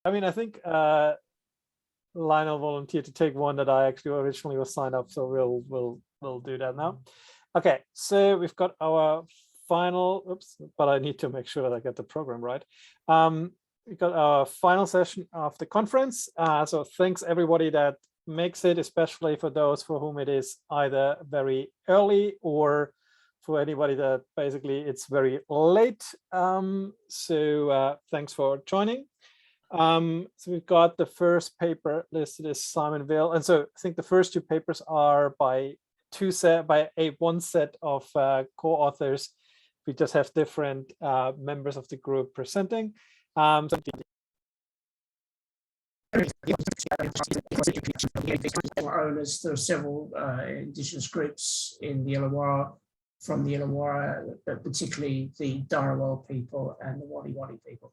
I mean, I think Lionel volunteered to take one that I actually originally was signed up, so we'll do that now. Okay, so we've got our final, oops, but I need to make sure that I get the program right. We've got our final session of the conference. So thanks everybody that makes it, especially for those for whom it is either very early or for anybody that basically it's very late. So thanks for joining. So we've got the first paper listed as Simon Ville, and so I think the first two papers are by one set of co-authors. We just have different members of the group presenting. Owners, there are several indigenous groups in the Illawarra, from the Illawarra, particularly the Dharawal people and the Wadi Wadi people.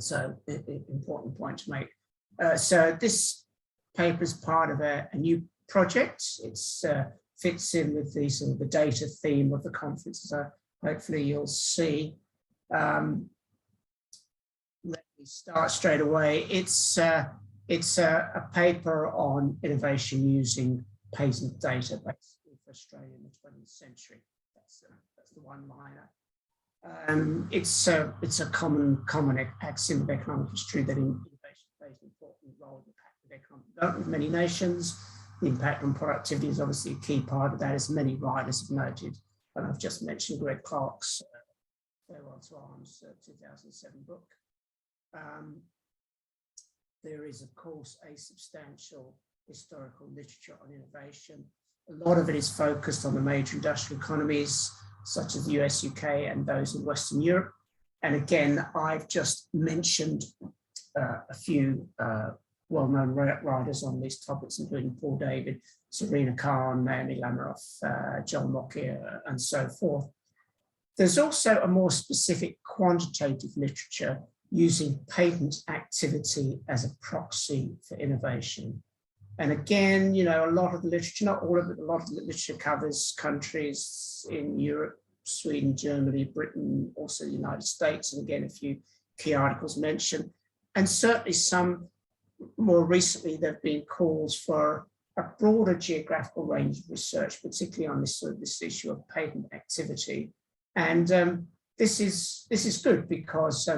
So, important point to make. So this paper is part of a new project. It fits in with the sort of the data theme of the conference, so hopefully you'll see. Let me start straight away. It's a paper on innovation using patent data, basically for Australia in the 20th century. That's the one liner. It's a common axiom of economic history that innovation plays an important role in the impact of economic development of many nations. The impact on productivity is obviously a key part of that, as many writers have noted. And I've just mentioned Greg Clark's Farewell to Arms 2007 book. There is, of course, a substantial historical literature on innovation. A lot of it is focused on the major industrial economies, such as the US, UK, and those in Western Europe. And again, I've just mentioned a few well-known writers on these topics, including Paul David, Serena Khan, Naomi Lameroff, John Lockyer, and so forth. There's also a more specific quantitative literature using patent activity as a proxy for innovation. And again, you know, a lot of the literature, not all of it, a lot of the literature covers countries in Europe, Sweden, Germany, Britain, also the United States, and again, a few key articles mentioned. And certainly some, more recently, there have been calls for a broader geographical range of research, particularly on this issue of patent activity. And this is good because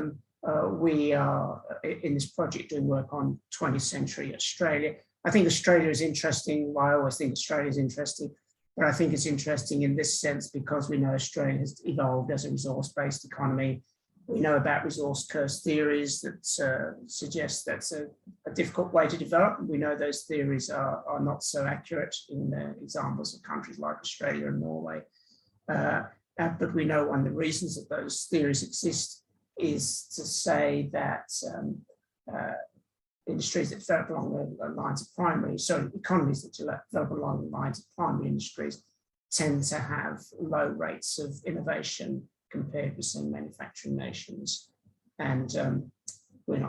we are in this project doing work on 20th century Australia. I think Australia is interesting. Well, I always think Australia is interesting, but I think it's interesting in this sense because we know Australia has evolved as a resource-based economy. We know about resource curse theories that suggest that's a difficult way to develop. We know those theories are not so accurate in examples of countries like Australia and Norway. But we know one of the reasons that those theories exist is to say that industries that develop along the lines of economies that develop along the lines of primary industries tend to have low rates of innovation compared with some manufacturing nations. And we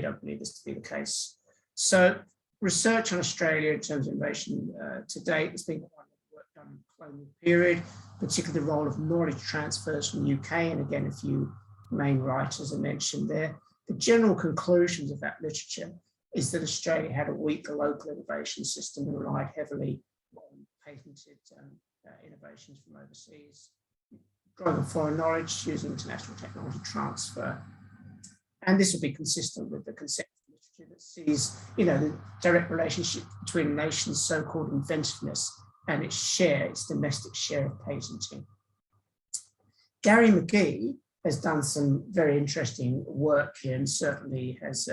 don't believe this to be the case. So research on Australia in terms of innovation to date has been quite a lot of work done in the colonial period, particularly the role of knowledge transfers from the UK, and again, a few main writers are mentioned there. The general conclusions of that literature is that Australia had a weak local innovation system and relied heavily on patented innovations from overseas, growing foreign knowledge using international technology transfer. And this would be consistent with the conceptual literature that sees, you know, the direct relationship between a nation's so-called inventiveness and its domestic share of patenting. Gary McGee has done some very interesting work here and certainly has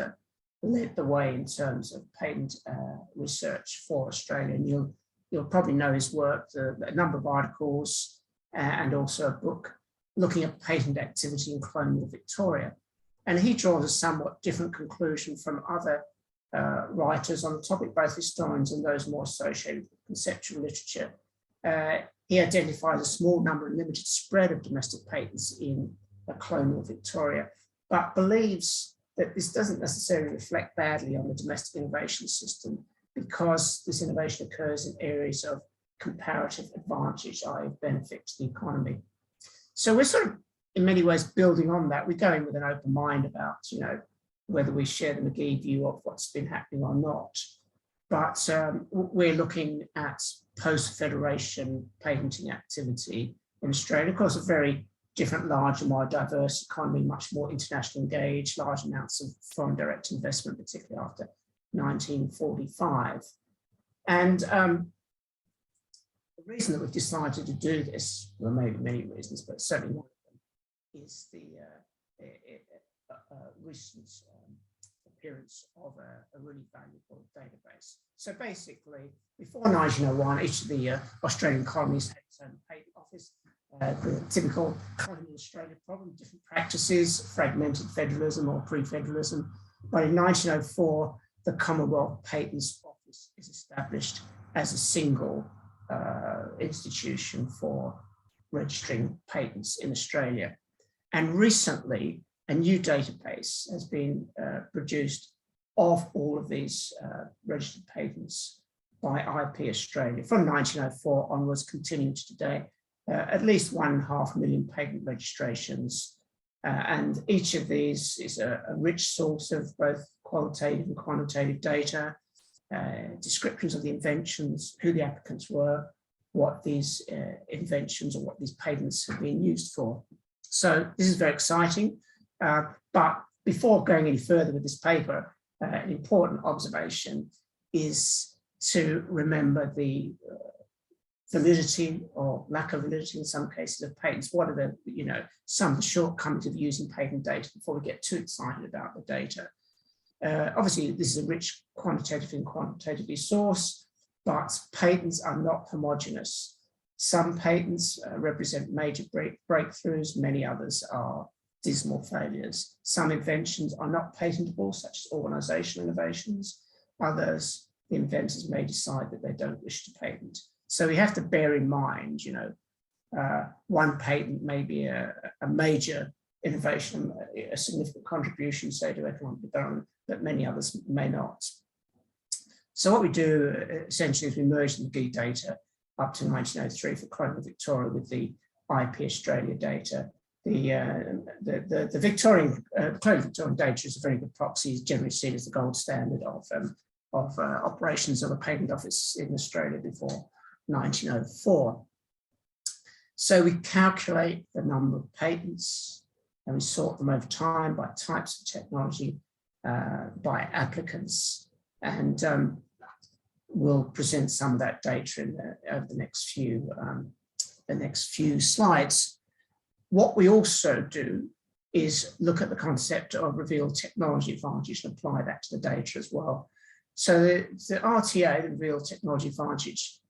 led the way in terms of patent research for Australia. And you'll probably know his work, a number of articles and also a book looking at patent activity in colonial Victoria. And he draws a somewhat different conclusion from other writers on the topic, both historians and those more associated with conceptual literature. He identifies a small number and limited spread of domestic patents in colonial Victoria, but believes that this doesn't necessarily reflect badly on the domestic innovation system because this innovation occurs in areas of comparative advantage, i.e. benefit to the economy. So we're sort of, in many ways, building on that. We go in with an open mind about, you know, whether we share the McGee view of what's been happening or not. But we're looking at post-federation patenting activity in Australia. Of course, a very different, large and more diverse economy, much more internationally engaged, large amounts of foreign direct investment, particularly after 1945. And the reason that we've decided to do this, well, maybe many reasons, but certainly one of them is the recent appearance of a really valuable database. So basically, before 1901, each of the Australian colonies had its own patent office. The typical colony in Australia problem, different practices, fragmented federalism or pre-federalism. But in 1904, the Commonwealth Patents Office is established as a single institution for registering patents in Australia. And recently, a new database has been produced of all of these registered patents by IP Australia from 1904 onwards, continuing to today. At least 1.5 million patent registrations. And each of these is a rich source of both qualitative and quantitative data, descriptions of the inventions, who the applicants were, what these inventions or what these patents have been used for. So this is very exciting. But before going any further with this paper, an important observation is to remember the validity or lack of validity in some cases of patents. What are the, some of the shortcomings of using patent data before we get too excited about the data? Obviously, this is a rich quantitatively and quantitatively sourced, but patents are not homogeneous. Some patents represent major breakthroughs, many others are dismal failures. Some inventions are not patentable, such as organizational innovations. Others, the inventors may decide that they don't wish to patent. So we have to bear in mind, one patent may be a major innovation, a significant contribution, say, to economic development, but many others may not. So what we do essentially is we merge the McGee data up to 1903 for colonial Victoria with the IP Australia data. The Victorian colonial Victorian data is a very good proxy, is generally seen as the gold standard of operations of a patent office in Australia before 1904. So we calculate the number of patents and we sort them over time by types of technology, by applicants, and we'll present some of that data over the next few slides. What we also do is look at the concept of revealed technology advantage and apply that to the data as well. So the RTA, the revealed technology advantage,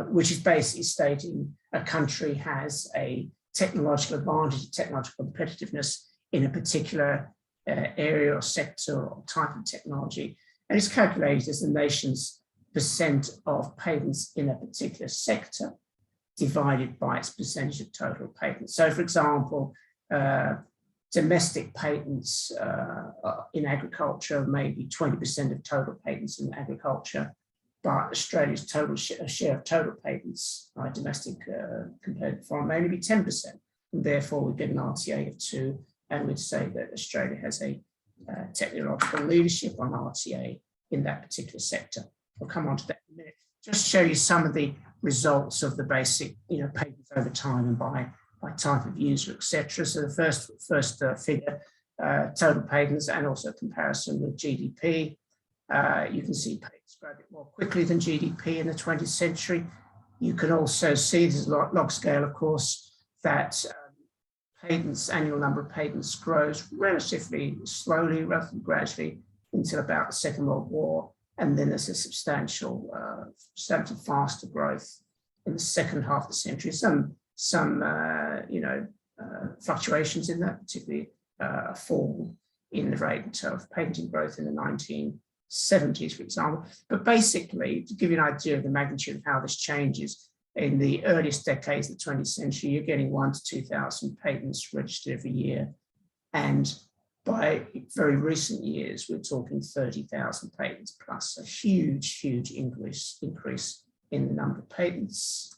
which is basically stating a country has a technological advantage, technological competitiveness in a particular area or sector or type of technology. And it's calculated as the nation's percent of patents in a particular sector divided by its percentage of total patents. So for example, domestic patents in agriculture may be 20% of total patents in agriculture, but Australia's total share of total patents by domestic compared to foreign may only be 10%. And therefore, we get an RTA of 2, and we'd say that Australia has a technological leadership on RTA in that particular sector. We'll come on to that in a minute. Just show you some of the results of the basic, patents over time and by type of user, etc. So the first figure, total patents, and also comparison with GDP. You can see patents grow a bit more quickly than GDP in the 20th century. You can also see, this is log scale, of course, that annual number of patents grows relatively slowly, relatively gradually until about the Second World War. And then there's a substantial faster growth in the second half of the century. Some fluctuations in that, particularly a fall in the rate of patenting growth in the 1970s, for example. But basically, to give you an idea of the magnitude of how this changes, in the earliest decades of the 20th century, you're getting 1,000 to 2,000 patents registered every year. And by very recent years, we're talking 30,000 patents plus, a huge increase in the number of patents.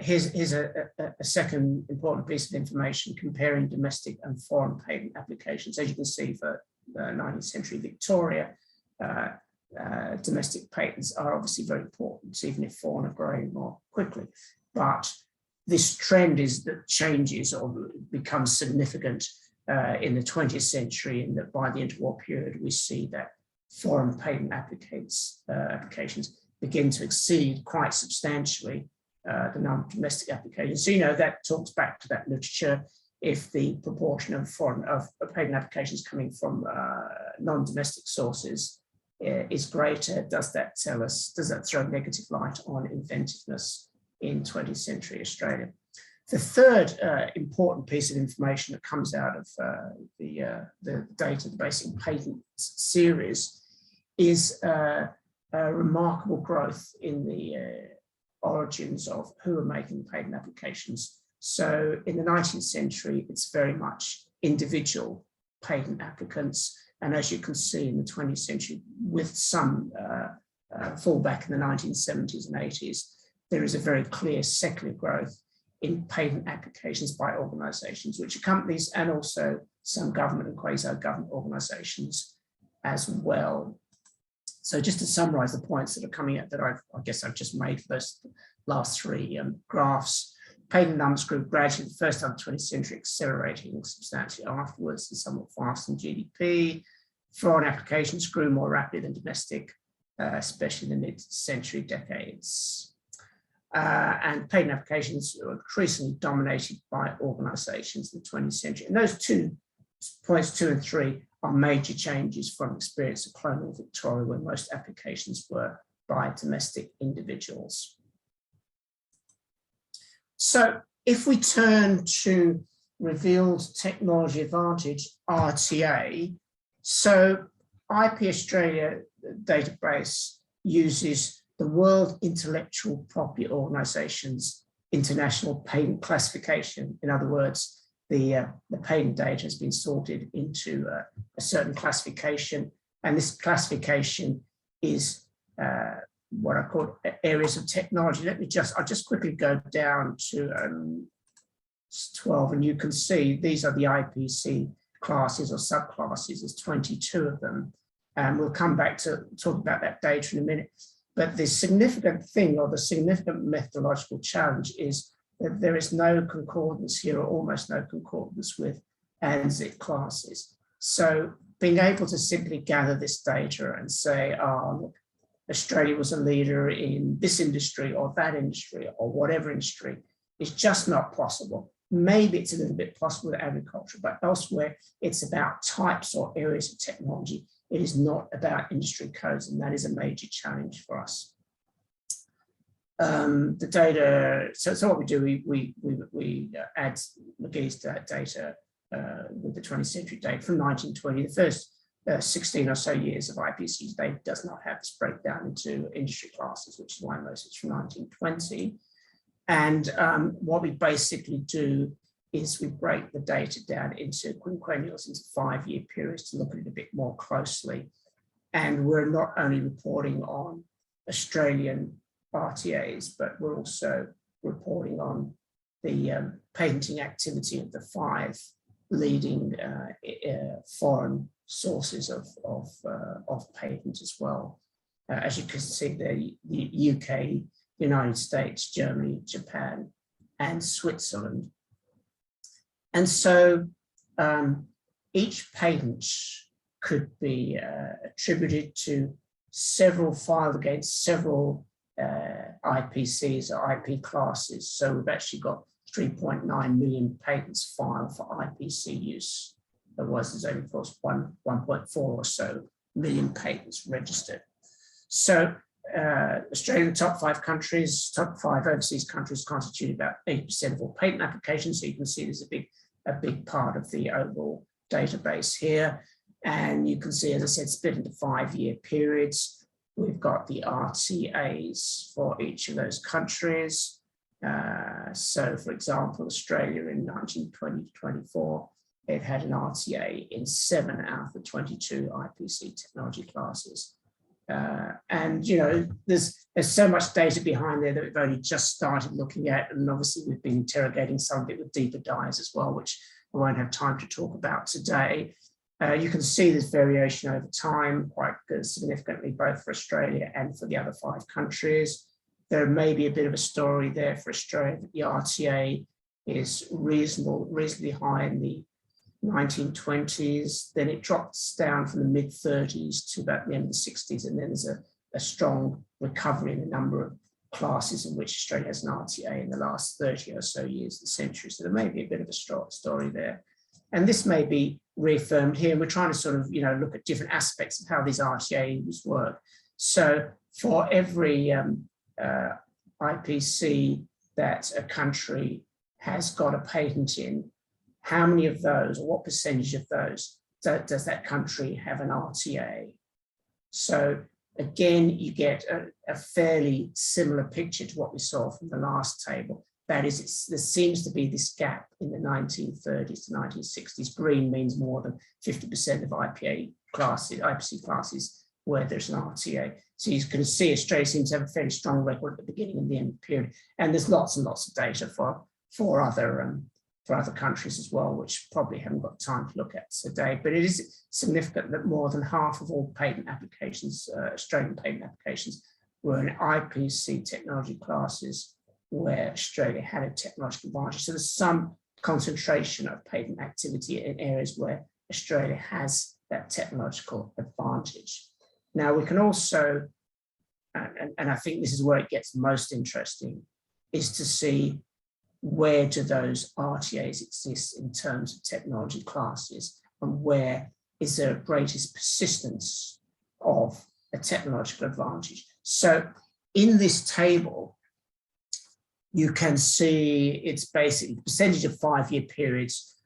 here's a second important piece of information comparing domestic and foreign patent applications. As you can see, for 19th century Victoria, domestic patents are obviously very important, even if foreign are growing more quickly. But this trend is that changes or becomes significant in the 20th century, and that by the interwar period, we see that foreign patent applications begin to exceed quite substantially the number of domestic applications. So, you know, that talks back to that literature. If the proportion of patent applications coming from non-domestic sources is greater, does that throw a negative light on inventiveness in 20th century Australia? The third important piece of information that comes out of the data, the basic patent series, is a remarkable growth in the origins of who are making patent applications. So in the 19th century, it's very much individual patent applicants. And as you can see in the 20th century, with some fallback in the 1970s and 80s, there is a very clear secular growth in patent applications by organizations, which are companies and also some government and quasi-government organizations as well. So just to summarize the points that are coming out that I guess I've just made for those last three graphs, patent numbers grew gradually the first half of the 20th century, accelerating substantially afterwards and somewhat faster than GDP. Foreign applications grew more rapidly than domestic, especially in the mid-century decades. And patent applications were increasingly dominated by organizations in the 20th century. And those points 2 and 3 are major changes from experience of colonial Victoria, where most applications were by domestic individuals. So if we turn to revealed technology advantage, RTA, so IP Australia database uses the World Intellectual Property Organization's International Patent Classification. In other words, the patent data has been sorted into a certain classification, and this classification is what I call areas of technology. I'll just quickly go down to 12, and you can see these are the IPC classes or subclasses. There's 22 of them, and we'll come back to talk about that data in a minute. But the significant thing, or the significant methodological challenge, is that there is no concordance here, or almost no concordance with ANZIC classes. So being able to simply gather this data and say, oh, look, Australia was a leader in this industry or that industry or whatever industry, is just not possible. Maybe it's a little bit possible with agriculture, but elsewhere it's about types or areas of technology. It is not about industry codes, and that is a major challenge for us. The data, so what we do, we add McGee's data with the 20th century data from 1920. The first 16 or so years of IPC's data does not have this breakdown into industry classes, which is why most of it's from 1920. And what we basically do is we break the data down into quinquennials, into 5-year periods, to look at it a bit more closely. And we're not only reporting on Australian RTAs, but we're also reporting on the patenting activity of the 5 leading foreign sources of patent as well. As you can see, the UK, United States, Germany, Japan, and Switzerland. And so each patent could be attributed to several, filed against several IPCs or IP classes. So we've actually got 3.9 million patents filed for IPC use. There's only, of course, 1.4 or so million patents registered. So Australia, the top 5 countries, top 5 overseas countries constitute about 80% of all patent applications. So you can see there's a big part of the overall database here. And you can see, as I said, split into 5-year periods. We've got the RTAs for each of those countries. So, for example, Australia in 1920 to 24, it had an RTA in 7 out of the 22 IPC technology classes. And, you know, there's so much data behind there that we've only just started looking at. And obviously we've been interrogating some of it with deeper dives as well, which I won't have time to talk about today. You can see this variation over time quite significantly, both for Australia and for the other 5 countries. There may be a bit of a story there for Australia that the RTA is reasonably high in the 1920s, then it drops down from the mid-30s to about the end of the 60s, and then there's a strong recovery in the number of classes in which Australia has an RTA in the last 30 or so years, the century. So there may be a bit of a story there. And this may be reaffirmed here. We're trying to sort of, you know, look at different aspects of how these RTAs work. So for every IPC that a country has got a patent in, how many of those, or what percentage of those, does that country have an RTA? So again, you get a fairly similar picture to what we saw from the last table. That is, there seems to be this gap in the 1930s to 1960s. Green means more than 50% of IPC classes where there's an RTA. So you can see Australia seems to have a fairly strong record at the beginning and the end of the period. And there's lots and lots of data for other countries as well, which probably haven't got time to look at today. But it is significant that more than half of all patent applications, Australian patent applications, were in IPC technology classes where Australia had a technological advantage. So there's some concentration of patent activity in areas where Australia has that technological advantage. Now we can also, and I think this is where it gets most interesting, is to see where do those RTAs exist in terms of technology classes, and where is there greatest persistence of a technological advantage. So in this table, you can see it's basically the percentage of 5-year periods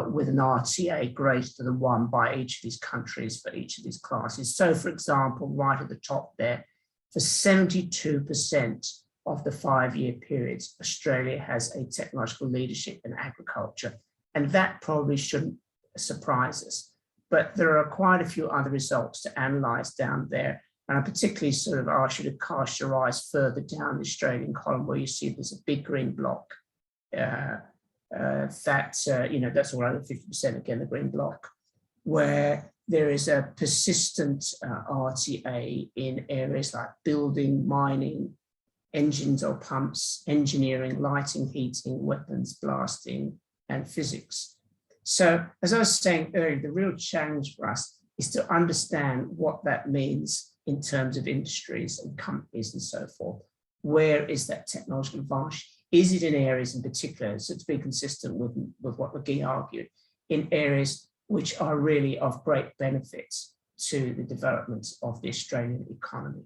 with an RTA greater than 1 by each of these countries for each of these classes. So for example, right at the top there, for 72% of the 5-year periods, Australia has a technological leadership in agriculture. And that probably shouldn't surprise us. But there are quite a few other results to analyze down there. And I particularly sort of ask you to cast your eyes further down the Australian column where you see there's a big green block. You know, that's all over 50%, again, the green block, where there is a persistent RTA in areas like building, mining, engines or pumps, engineering, lighting, heating, weapons, blasting, and physics. So as I was saying earlier, the real challenge for us is to understand what that means in terms of industries and companies and so forth. Where is that technological advantage? Is it in areas in particular, so to be consistent with what McGee argued, in areas which are really of great benefit to the development of the Australian economy?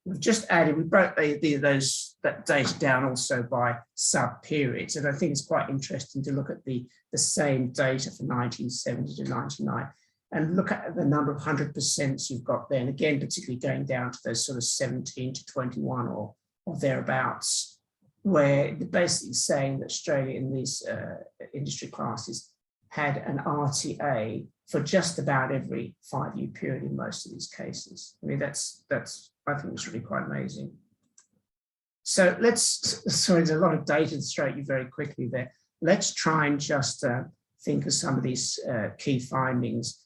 We've just added, we broke that data down also by sub-periods, and I think it's quite interesting to look at the same data for 1970 to 99 and look at the number of 100% you've got there, and again, particularly going down to those sort of 17 to 21 or thereabouts, where they're basically saying that Australia in these industry classes had an RTA for just about every 5-year period in most of these cases. I mean, that's I think it's really quite amazing. So sorry, there's a lot of data to throw at you very quickly there. Let's try and just think of some of these key findings.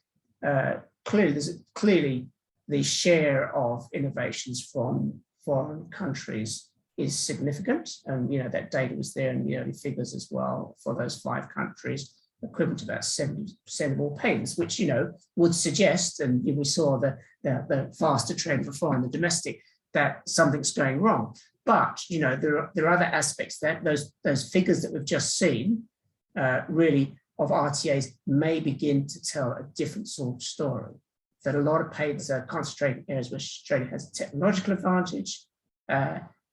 Clearly, the share of innovations from foreign countries is significant, and you know that data was there in the early figures as well for those 5 countries, equivalent to about 70% of all patents, which you know would suggest, and we saw the faster trend for foreign than domestic, that something's going wrong. But you know there are other aspects that those figures that we've just seen really of RTAs may begin to tell a different sort of story. That a lot of patents are concentrated in areas where Australia has a technological advantage,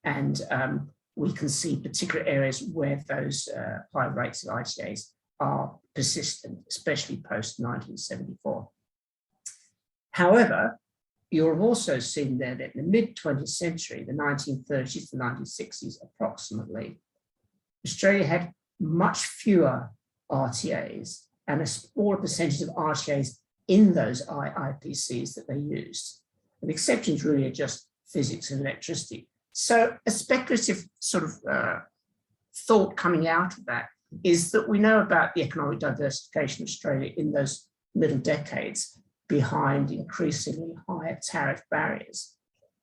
and we can see particular areas where those high rates of RTAs are persistent, especially post-1974. However, you'll have also seen there that in the mid-20th century, the 1930s to 1960s approximately, Australia had much fewer RTAs and a smaller percentage of RTAs in those IPCs that they used. And the exceptions really are just physics and electricity. So a speculative sort of thought coming out of that is that we know about the economic diversification of Australia in those middle decades behind increasingly higher tariff barriers.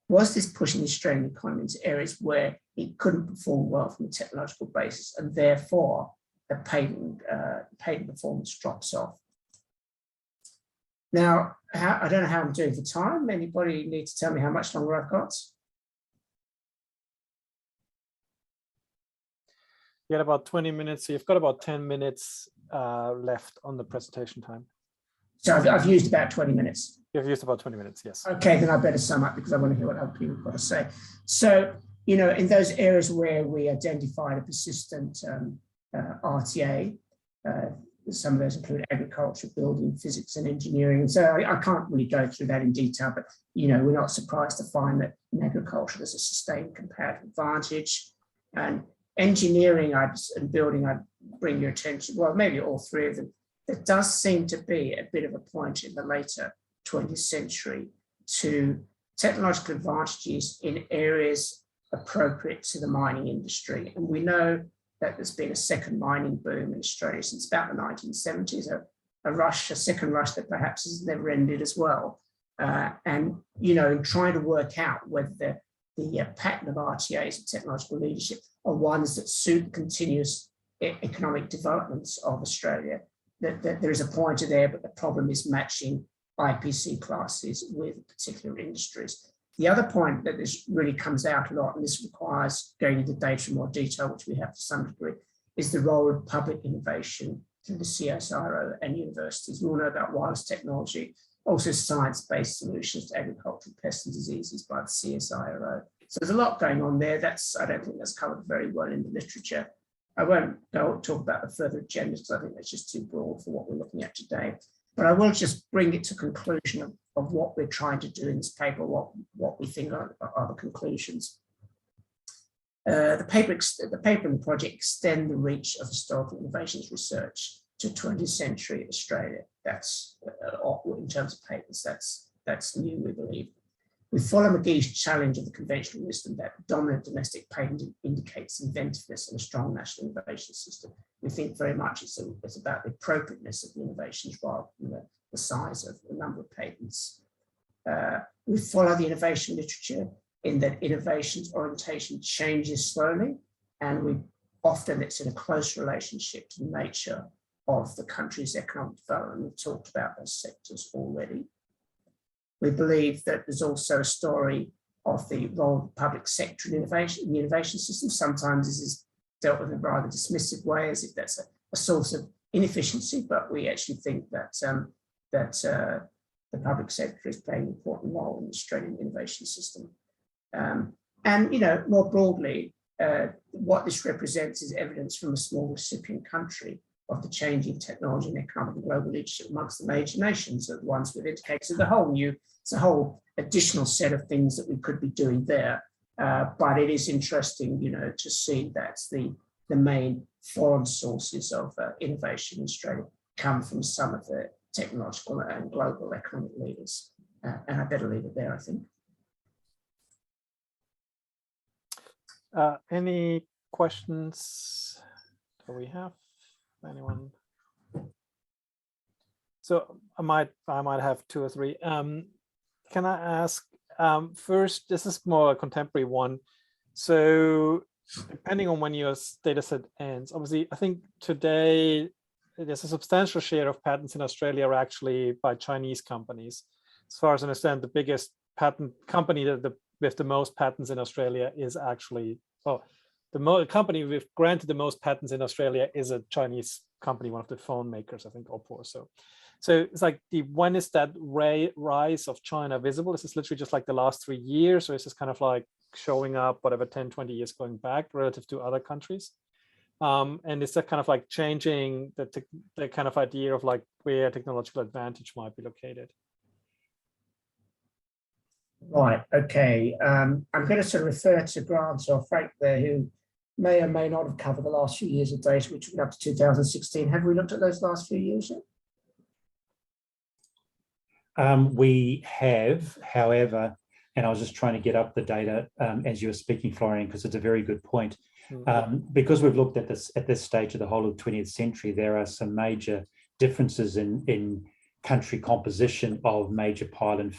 Was this pushing the Australian economy into areas where it couldn't perform well from a technological basis, and therefore the patent performance drops off? Now, I don't know how I'm doing for time. Anybody need to tell me how much longer I've got? You got about 20 minutes. So you've got about 10 minutes left on the presentation time. So I've used about 20 minutes. You've used about 20 minutes, yes. Okay, then I better sum up because I want to hear what other people have got to say. So, you know, in those areas where we identified a persistent RTA, some of those include agriculture, building, physics, and engineering. And so I can't really go through that in detail, but, you know, we're not surprised to find that in agriculture, there's a sustained comparative advantage. And engineering and building, I'd bring your attention, well, maybe all three of them. There does seem to be a bit of a point in the later 20th century to technological advantages in areas appropriate to the mining industry. And we know that there's been a second mining boom in Australia since about the 1970s, a second rush that perhaps has never ended as well. And, you know, in trying to work out whether the pattern of RTAs and technological leadership are ones that suit the continuous economic developments of Australia, that there is a pointer there, but the problem is matching IPC classes with particular industries. The other point that this really comes out a lot, and this requires going into data in more detail, which we have to some degree, is the role of public innovation through the CSIRO and universities. We all know about wireless technology, also science-based solutions to agricultural pests and diseases by the CSIRO. So there's a lot going on there. I don't think that's covered very well in the literature. I won't talk about the further agendas because I think that's just too broad for what we're looking at today. But I will just bring it to conclusion of what we're trying to do in this paper, what we think are the conclusions. The paper and the project extend the reach of historical innovations research to 20th century Australia. That's in terms of papers, that's new, we believe. We follow McGee's challenge of the conventional wisdom that dominant domestic patent indicates inventiveness and a strong national innovation system. We think very much it's about the appropriateness of the innovations rather than the size of the number of patents. We follow the innovation literature in that innovation's orientation changes slowly, and it's in a close relationship to the nature of the country's economic development. We've talked about those sectors already. We believe that there's also a story of the role of the public sector in innovation, the innovation system. Sometimes this is dealt with in a rather dismissive way, as if that's a source of inefficiency, but we actually think that, the public sector is playing an important role in the Australian innovation system. And, you know, more broadly, what this represents is evidence from a small recipient country of the changing technology and economic and global leadership amongst the major nations, the ones we've indicated. So it's a whole additional set of things that we could be doing there. But it is interesting, you know, to see that the main foreign sources of innovation in Australia come from some of the technological and global economic leaders. And I better leave it there, I think. Any questions that we have? Anyone? So I might have two or three. Can I ask first? This is more a contemporary one. So depending on when your data set ends, obviously, I think today there's a substantial share of patents in Australia are actually by Chinese companies. As far as I understand, the biggest patent company with the most patents in Australia is actually, the company we've granted the most patents in Australia is a Chinese company, one of the phone makers, I think, Oppo. So it's like, when is that rise of China visible? Is this literally just like the last 3 years, or is this kind of like showing up, whatever, 10, 20 years going back relative to other countries? And is that kind of like changing the kind of idea of like where technological advantage might be located? Right, okay. I'm going to sort of refer to Grant or Frank there, who may or may not have covered the last few years of data, which went up to 2016. Have we looked at those last few years yet? We have, however, and I was just trying to get up the data as you were speaking, Florian, because it's a very good point. Because we've looked at this stage of the whole of the 20th century, there are some major differences in country composition of major patent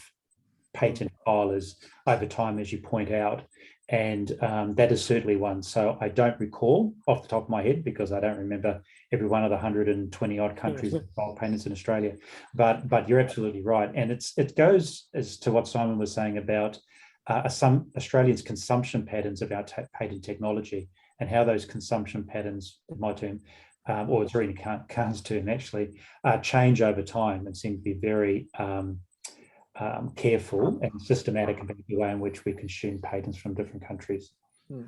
filers over time, as you point out, and that is certainly one. So I don't recall off the top of my head, because I don't remember every one of the 120 odd countries that file patents in Australia, but you're absolutely right. And it goes as to what Simon was saying about some Australians' consumption patterns about patent technology, and how those consumption patterns, in my term, or it's really Khan's term actually, change over time and seem to be very careful and systematic about the way in which we consume patents from different countries. If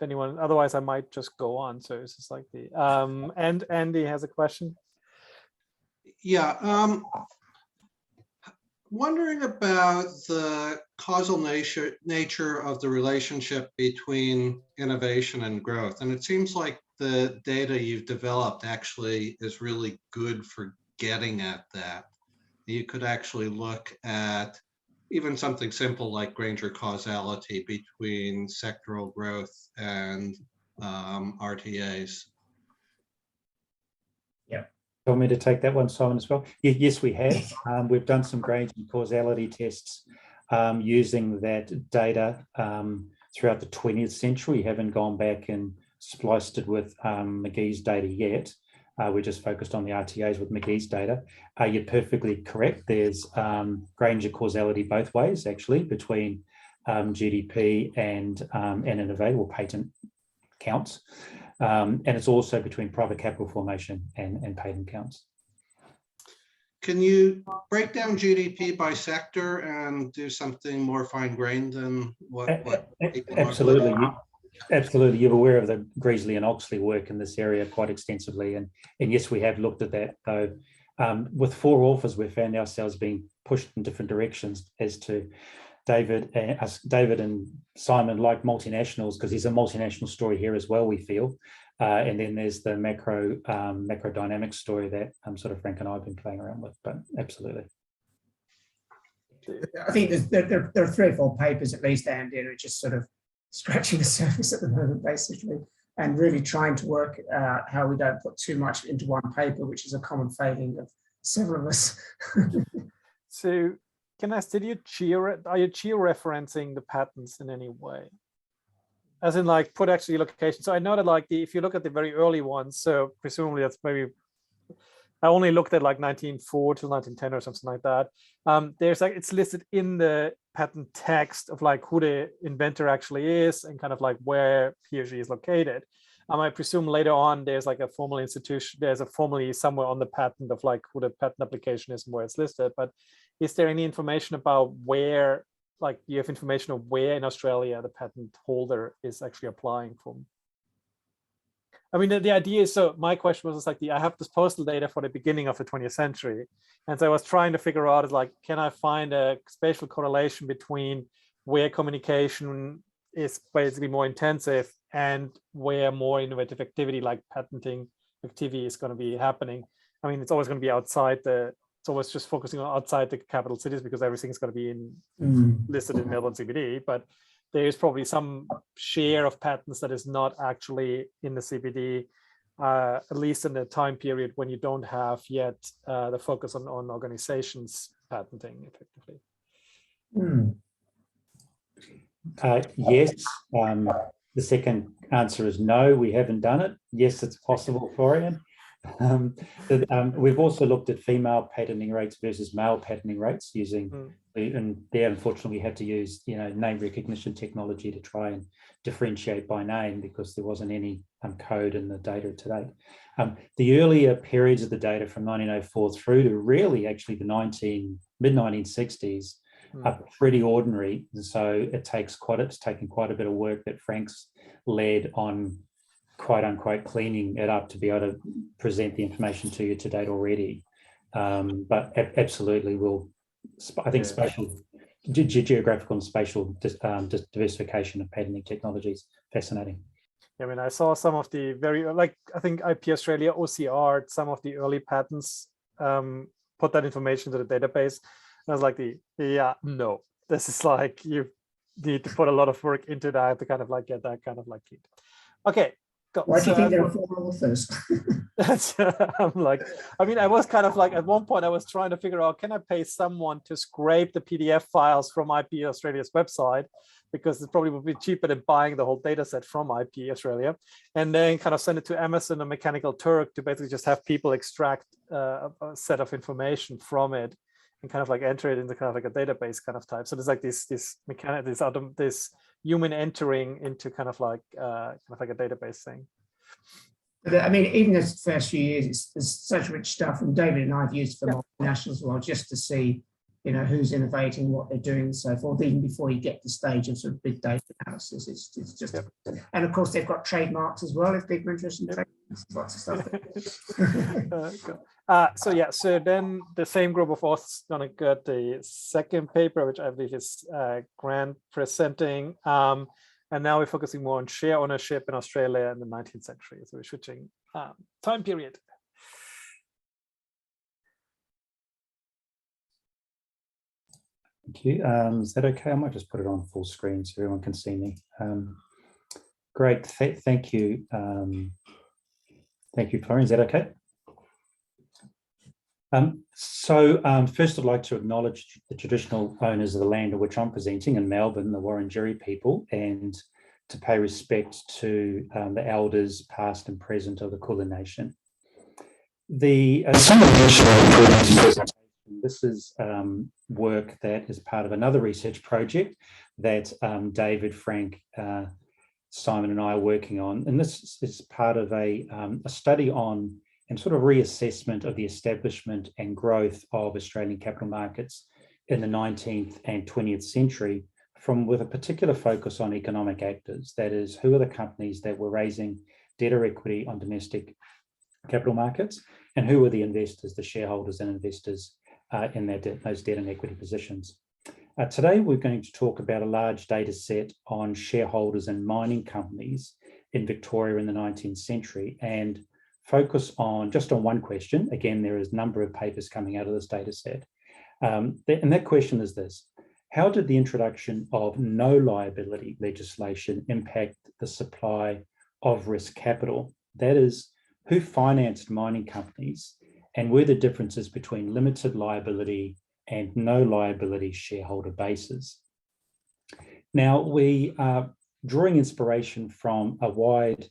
anyone, otherwise I might just go on. So it's just like the and Andy has a question. Yeah, wondering about the causal nature of the relationship between innovation and growth. And it seems like the data you've developed actually is really good for getting at that. You could actually look at even something simple like Granger causality between sectoral growth and RTAs. Yeah. Want me to take that one, Simon, as well? Yes, we have. We've done some Granger causality tests using that data throughout the 20th century. We haven't gone back and spliced it with McGee's data yet. We're just focused on the RTAs with McGee's data. You're perfectly correct. There's Granger causality both ways, actually, between GDP and innovate or patent counts. And it's also between private capital formation and patent counts. Can you break down GDP by sector and do something more fine-grained than what Absolutely. Absolutely. You're aware of the Greasley and Oxley work in this area quite extensively. And yes, we have looked at that, though. With 4 authors, we found ourselves being pushed in different directions as to David and Simon like multinationals, because there's a multinational story here as well, we feel. And then there's the macro dynamic story that sort of Frank and I have been playing around with, but absolutely. I think there are 3 or 4 papers at least, Andy, and it's just sort of scratching the surface at the moment, basically, and really trying to work out how we don't put too much into one paper, which is a common failing of several of us. So can I ask, are you geo-referencing the patents in any way? As in like put actually location. So I know that like if you look at the very early ones, so presumably that's maybe, I only looked at like 1904 till 1910 or something like that. There's like, it's listed in the patent text of like who the inventor actually is and kind of like where he or she is located. I presume later on there's like a formal institution, there's a formally somewhere on the patent of like who the patent application is and where it's listed. But is there any information about where, like you have information of where in Australia the patent holder is actually applying from? I mean, the idea is, so my question was like, I have this postal data for the beginning of the 20th century. And so I was trying to figure out is like, can I find a spatial correlation between where communication is basically more intensive and where more innovative activity like patenting activity is going to be happening? I mean, it's always going to be outside it's always just focusing on outside the capital cities because everything's going to be listed in Melbourne CBD, but there is probably some share of patents that is not actually in the CBD, at least in the time period when you don't have yet the focus on organizations patenting effectively. Yes. The second answer is no, we haven't done it. Yes, it's possible, Florian. We've also looked at female patenting rates versus male patenting rates using, and there unfortunately we had to use name recognition technology to try and differentiate by name because there wasn't any code in the data to date. The earlier periods of the data from 1904 through to really actually the mid-1960s are pretty ordinary, and so it's taken quite a bit of work that Frank's led on, quote unquote, cleaning it up to be able to present the information to you to date already. But absolutely, I think spatial, geographical and spatial diversification of patenting technologies, fascinating. I mean, I saw some of the very, like, I think IP Australia, OCR, some of the early patents put that information to the database. And I was like, no, this is like, you need to put a lot of work into that to kind of like get that kind of like key. Okay. Why do you think there are 4 authors? I'm like, I mean, I was kind of like, at one point I was trying to figure out, can I pay someone to scrape the PDF files from IP Australia's website, because it probably would be cheaper than buying the whole data set from IP Australia, and then kind of send it to Amazon or Mechanical Turk to basically just have people extract a set of information from it and kind of like enter it into kind of like a database kind of type. So there's like this human entering into kind of like a database thing. But, I mean, even the first few years, there's such rich stuff, and David and I have used for multinationals as well, just to see, you know, who's innovating, what they're doing, and so forth. Even before you get to the stage of sort of big data analysis, it's just, and of course they've got trademarks as well if people are interested in trademarks, lots of stuff. So then the same group of authors is going to get the second paper, which I believe is Grant presenting. And now we're focusing more on share ownership in Australia in the 19th century. So we're switching time period. Thank you. Is that okay? I might just put it on full screen so everyone can see me. Great. Thank you. Thank you, Florian. Is that okay? First, I'd like to acknowledge the traditional owners of the land of which I'm presenting in Melbourne, the Wurundjeri people, and to pay respect to the elders past and present of the Kulin Nation. This is work that is part of another research project that David, Frank, Simon and I are working on. And this is part of a study on and sort of reassessment of the establishment and growth of Australian capital markets in the 19th and 20th century, with a particular focus on economic actors. That is, who are the companies that were raising debt or equity on domestic capital markets, and who are the investors, the shareholders and investors in those debt and equity positions. Today, we're going to talk about a large data set on shareholders and mining companies in Victoria in the 19th century, and focus on just on one question. Again, there is a number of papers coming out of this data set. And that question is this: how did the introduction of no liability legislation impact the supply of risk capital? That is, who financed mining companies, and were the differences between limited liability and no liability shareholder bases? Now, we are drawing inspiration from a wide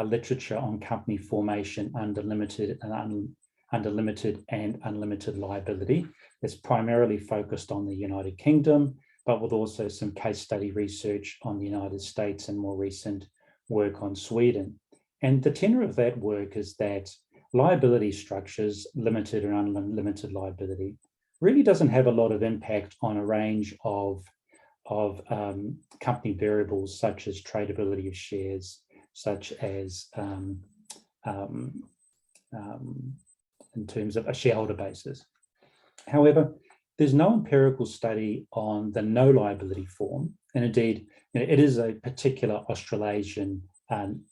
literature on company formation under limited and unlimited liability. It's primarily focused on the United Kingdom, but with also some case study research on the United States and more recent work on Sweden. And the tenor of that work is that liability structures, limited and unlimited liability, really doesn't have a lot of impact on a range of company variables such as tradability of shares, such as in terms of a shareholder basis. However, there's no empirical study on the no liability form, and indeed, it is a particular Australasian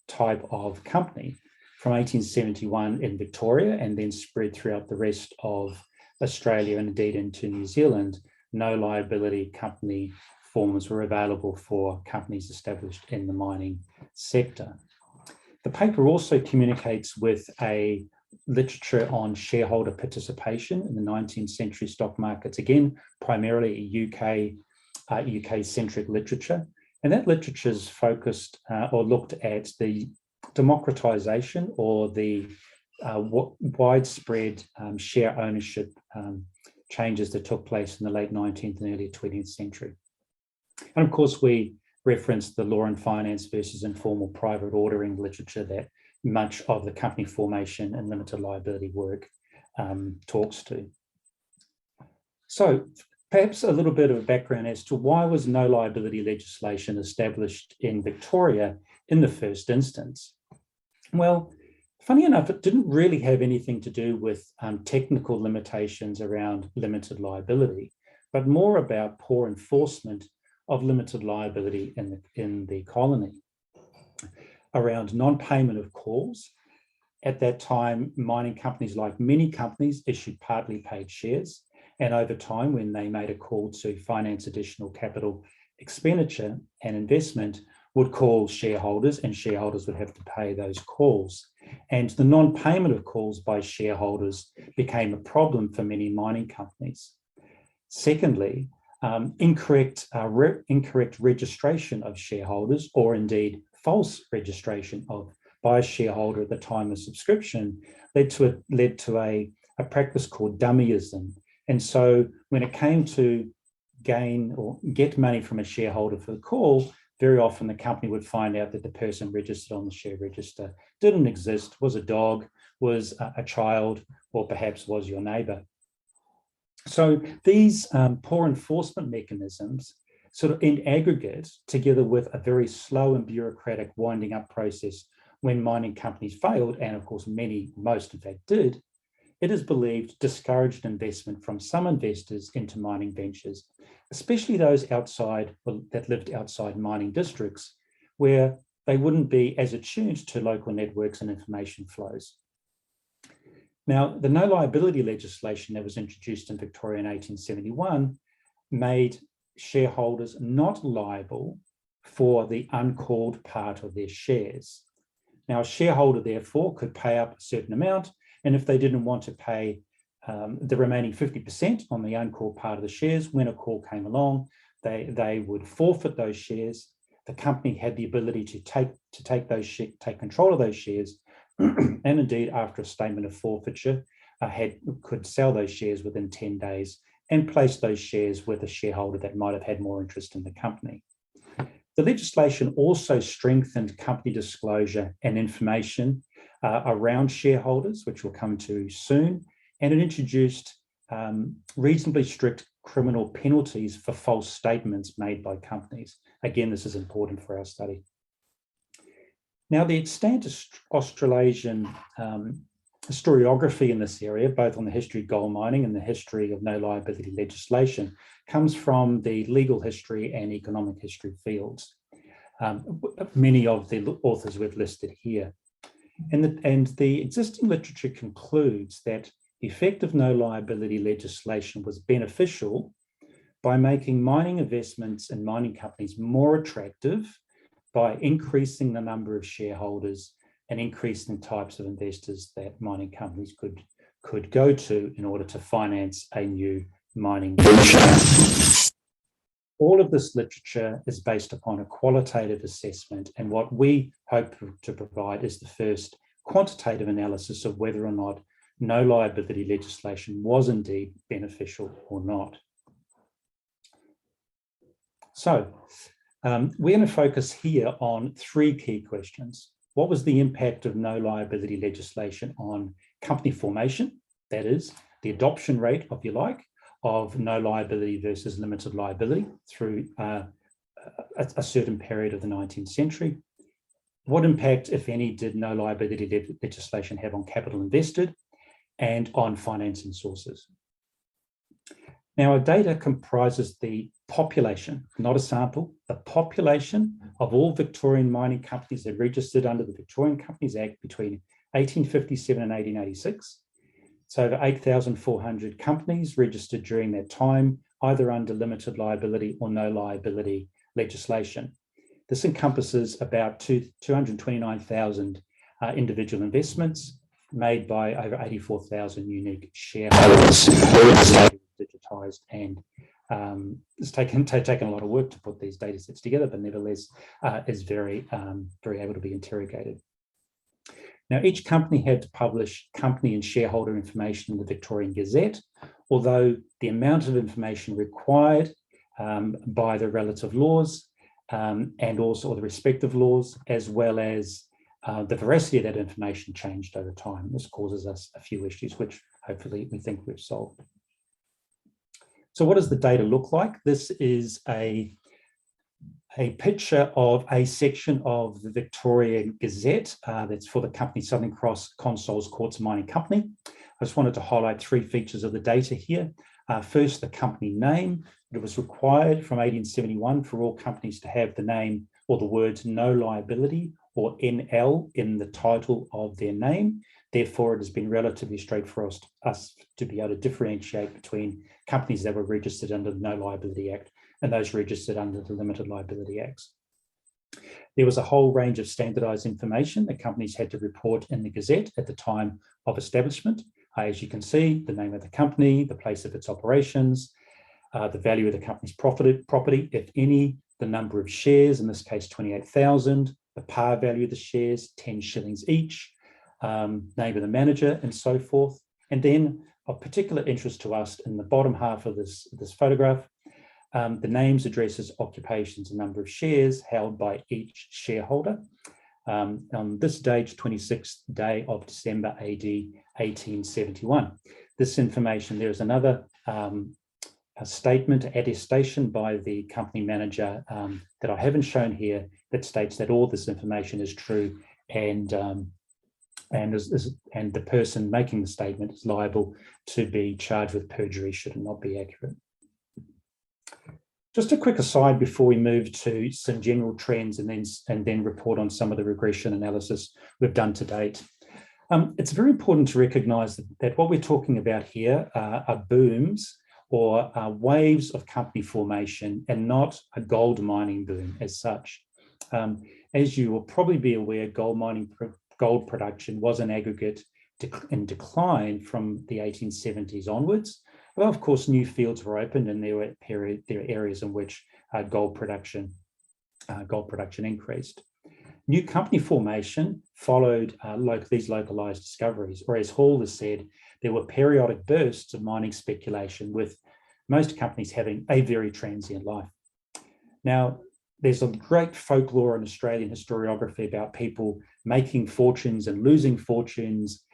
type of company from 1871 in Victoria, and then spread throughout the rest of Australia and indeed into New Zealand. No liability company forms were available for companies established in the mining sector. The paper also communicates with a literature on shareholder participation in the 19th century stock markets, again, primarily UK-centric literature. And that literature is focused or looked at the democratization or the widespread share ownership changes that took place in the late 19th and early 20th century. And of course, we referenced the law and finance versus informal private ordering literature that much of the company formation and limited liability work talks to. So perhaps a little bit of a background as to why was no liability legislation established in Victoria in the first instance? Well, funny enough, it didn't really have anything to do with technical limitations around limited liability, but more about poor enforcement of limited liability in the colony. around non-payment of calls. At that time, mining companies, like many companies, issued partly paid shares. And over time, when they made a call to finance additional capital expenditure and investment, would call shareholders, and shareholders would have to pay those calls. And the non-payment of calls by shareholders became a problem for many mining companies. Secondly, incorrect registration of shareholders, or indeed false registration by a shareholder at the time of subscription, led to a practice called dummyism. And so when it came to gain or get money from a shareholder for the call, very often the company would find out that the person registered on the share register didn't exist, was a dog, was a child, or perhaps was your neighbour. So these poor enforcement mechanisms, sort of in aggregate, together with a very slow and bureaucratic winding up process when mining companies failed, and of course most in fact did, it is believed discouraged investment from some investors into mining ventures, especially those that lived outside mining districts, where they wouldn't be as attuned to local networks and information flows. Now, the no liability legislation that was introduced in Victoria in 1871 made shareholders not liable for the uncalled part of their shares. Now, a shareholder, therefore, could pay up a certain amount, and if they didn't want to pay the remaining 50% on the uncalled part of the shares, when a call came along, they would forfeit those shares. The company had the ability to take control of those shares, and indeed, after a statement of forfeiture, could sell those shares within 10 days and place those shares with a shareholder that might have had more interest in the company. The legislation also strengthened company disclosure and information around shareholders, which we'll come to soon, and it introduced reasonably strict criminal penalties for false statements made by companies. Again, this is important for our study. Now, the extant Australasian historiography in this area, both on the history of gold mining and the history of no liability legislation, comes from the legal history and economic history fields. Many of the authors we've listed here. And the existing literature concludes that the effect of no liability legislation was beneficial by making mining investments in mining companies more attractive, by increasing the number of shareholders and increasing the types of investors that mining companies could go to in order to finance a new mining venture. All of this literature is based upon a qualitative assessment, and what we hope to provide is the first quantitative analysis of whether or not no liability legislation was indeed beneficial or not. So we're going to focus here on three key questions. What was the impact of no liability legislation on company formation? That is, the adoption rate, if you like, of no liability versus limited liability through a certain period of the 19th century. What impact, if any, did no liability legislation have on capital invested and on financing sources? Now, our data comprises the population, not a sample, the population of all Victorian mining companies that registered under the Victorian Companies Act between 1857 and 1886. So over 8,400 companies registered during that time, either under limited liability or no liability legislation. This encompasses about 229,000 individual investments made by over 84,000 unique shareholders, digitized, and it's taken a lot of work to put these data sets together, but nevertheless is very able to be interrogated. Now, each company had to publish company and shareholder information in the Victorian Gazette, although the amount of information required by the relative laws and also the respective laws, as well as the veracity of that information changed over time. This causes us a few issues, which hopefully we think we've solved. So what does the data look like? This is a picture of a section of the Victorian Gazette that's for the company Southern Cross Consols Quartz Mining Company. I just wanted to highlight three features of the data here. First, the company name. It was required from 1871 for all companies to have the name or the words no liability or NL in the title of their name. Therefore, it has been relatively straightforward for us to be able to differentiate between companies that were registered under the No Liability Act and those registered under the Limited Liability Acts. There was a whole range of standardized information that companies had to report in the Gazette at the time of establishment. As you can see, the name of the company, the place of its operations, the value of the company's property, if any, the number of shares, in this case 28,000, the par value of the shares, 10 shillings each, name of the manager, and so forth. And then of particular interest to us in the bottom half of this photograph, the names, addresses, occupations, and number of shares held by each shareholder. On this date, 26th day of December AD 1871. This information, there is another a statement, attestation by the company manager that I haven't shown here, that states that all this information is true, and the person making the statement is liable to be charged with perjury should it not be accurate. Just a quick aside before we move to some general trends and then report on some of the regression analysis we've done to date. It's very important to recognise that what we're talking about here are booms or waves of company formation, and not a gold mining boom as such. As you will probably be aware, gold production was an aggregate in decline from the 1870s onwards. Well, of course, new fields were opened, and there were areas in which gold production increased. New company formation followed these localized discoveries, or as Hall has said, there were periodic bursts of mining speculation, with most companies having a very transient life. Now, there's a great folklore in Australian historiography about people making fortunes and losing fortunes,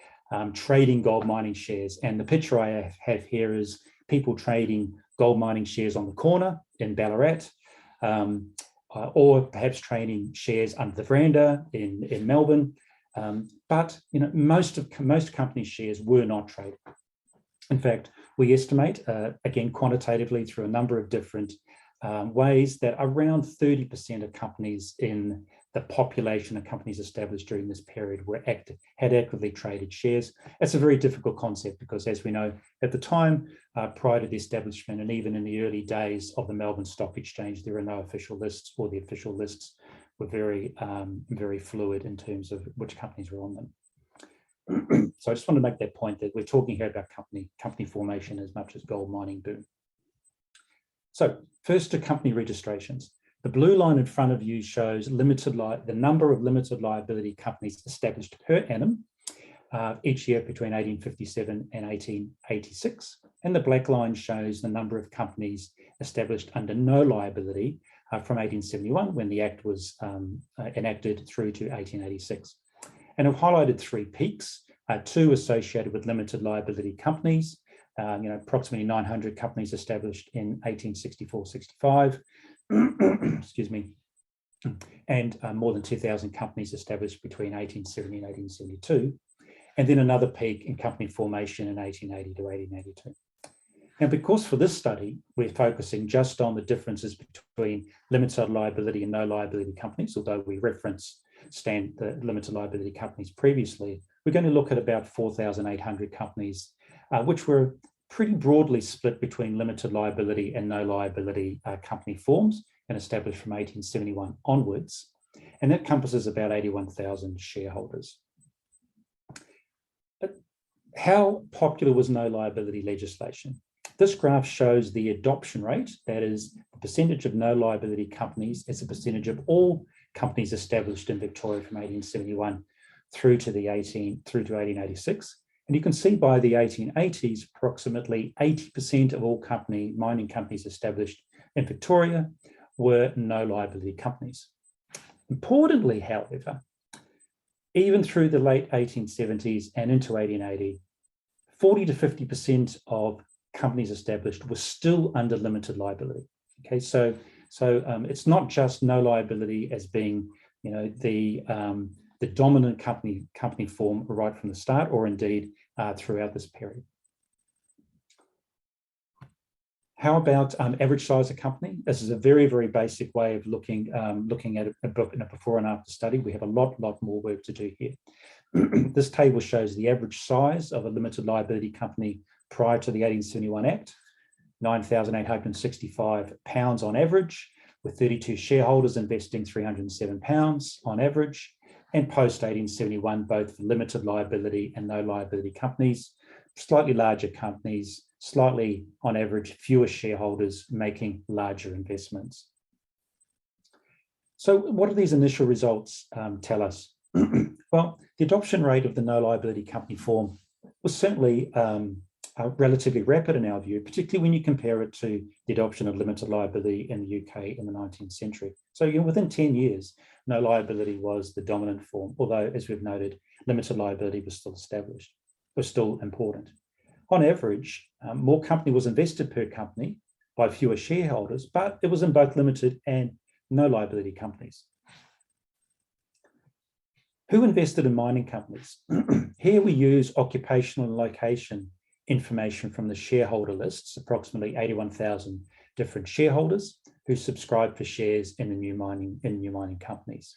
trading gold mining shares. And the picture I have here is people trading gold mining shares on the corner in Ballarat, or perhaps trading shares under the veranda in Melbourne. But most companies' shares were not traded. In fact, we estimate, again, quantitatively through a number of different ways, that around 30% of companies in the population of companies established during this period had actively traded shares. It's a very difficult concept because, as we know, at the time prior to the establishment, and even in the early days of the Melbourne Stock Exchange, there were no official lists, or the official lists were very, very fluid in terms of which companies were on them. So I just want to make that point, that we're talking here about company formation as much as gold mining boom. So first, to company registrations. The blue line in front of you shows the number of limited liability companies established per annum each year between 1857 and 1886. And the black line shows the number of companies established under no liability from 1871, when the Act was enacted, through to 1886. And I've highlighted three peaks, two associated with limited liability companies, approximately 900 companies established in 1864-65, excuse me, and more than 2,000 companies established between 1870 and 1872, and then another peak in company formation in 1880 to 1882. Now, because for this study, we're focusing just on the differences between limited liability and no liability companies, although we reference the limited liability companies previously, we're going to look at about 4,800 companies, which were pretty broadly split between limited liability and no liability company forms, and established from 1871 onwards. And that encompasses about 81,000 shareholders. But how popular was no liability legislation? This graph shows the adoption rate, that is the percentage of no liability companies as a percentage of all companies established in Victoria from 1871 through to 1886. And you can see by the 1880s, approximately 80% of all mining companies established in Victoria were no liability companies. Importantly, however, even through the late 1870s and into 1880, 40 to 50% of companies established were still under limited liability. Okay, so it's not just no liability as being, the dominant company form right from the start, or indeed throughout this period. How about average size of company? This is a very, very basic way of looking at a book in a before and after study. We have a lot more work to do here. This table shows the average size of a limited liability company prior to the 1871 Act, £9,865 on average, with 32 shareholders investing £307 on average, and post 1871, both for limited liability and no liability companies, slightly larger companies, slightly on average, fewer shareholders making larger investments. So what do these initial results tell us? Well, the adoption rate of the no liability company form was certainly relatively rapid in our view, particularly when you compare it to the adoption of limited liability in the UK in the 19th century. So within 10 years, no liability was the dominant form, although, as we've noted, limited liability was still established, was still important. On average, more company was invested per company by fewer shareholders, but it was in both limited and no liability companies. Who invested in mining companies? Here we use occupational and location information from the shareholder lists, approximately 81,000 different shareholders who subscribed for shares in the new mining companies.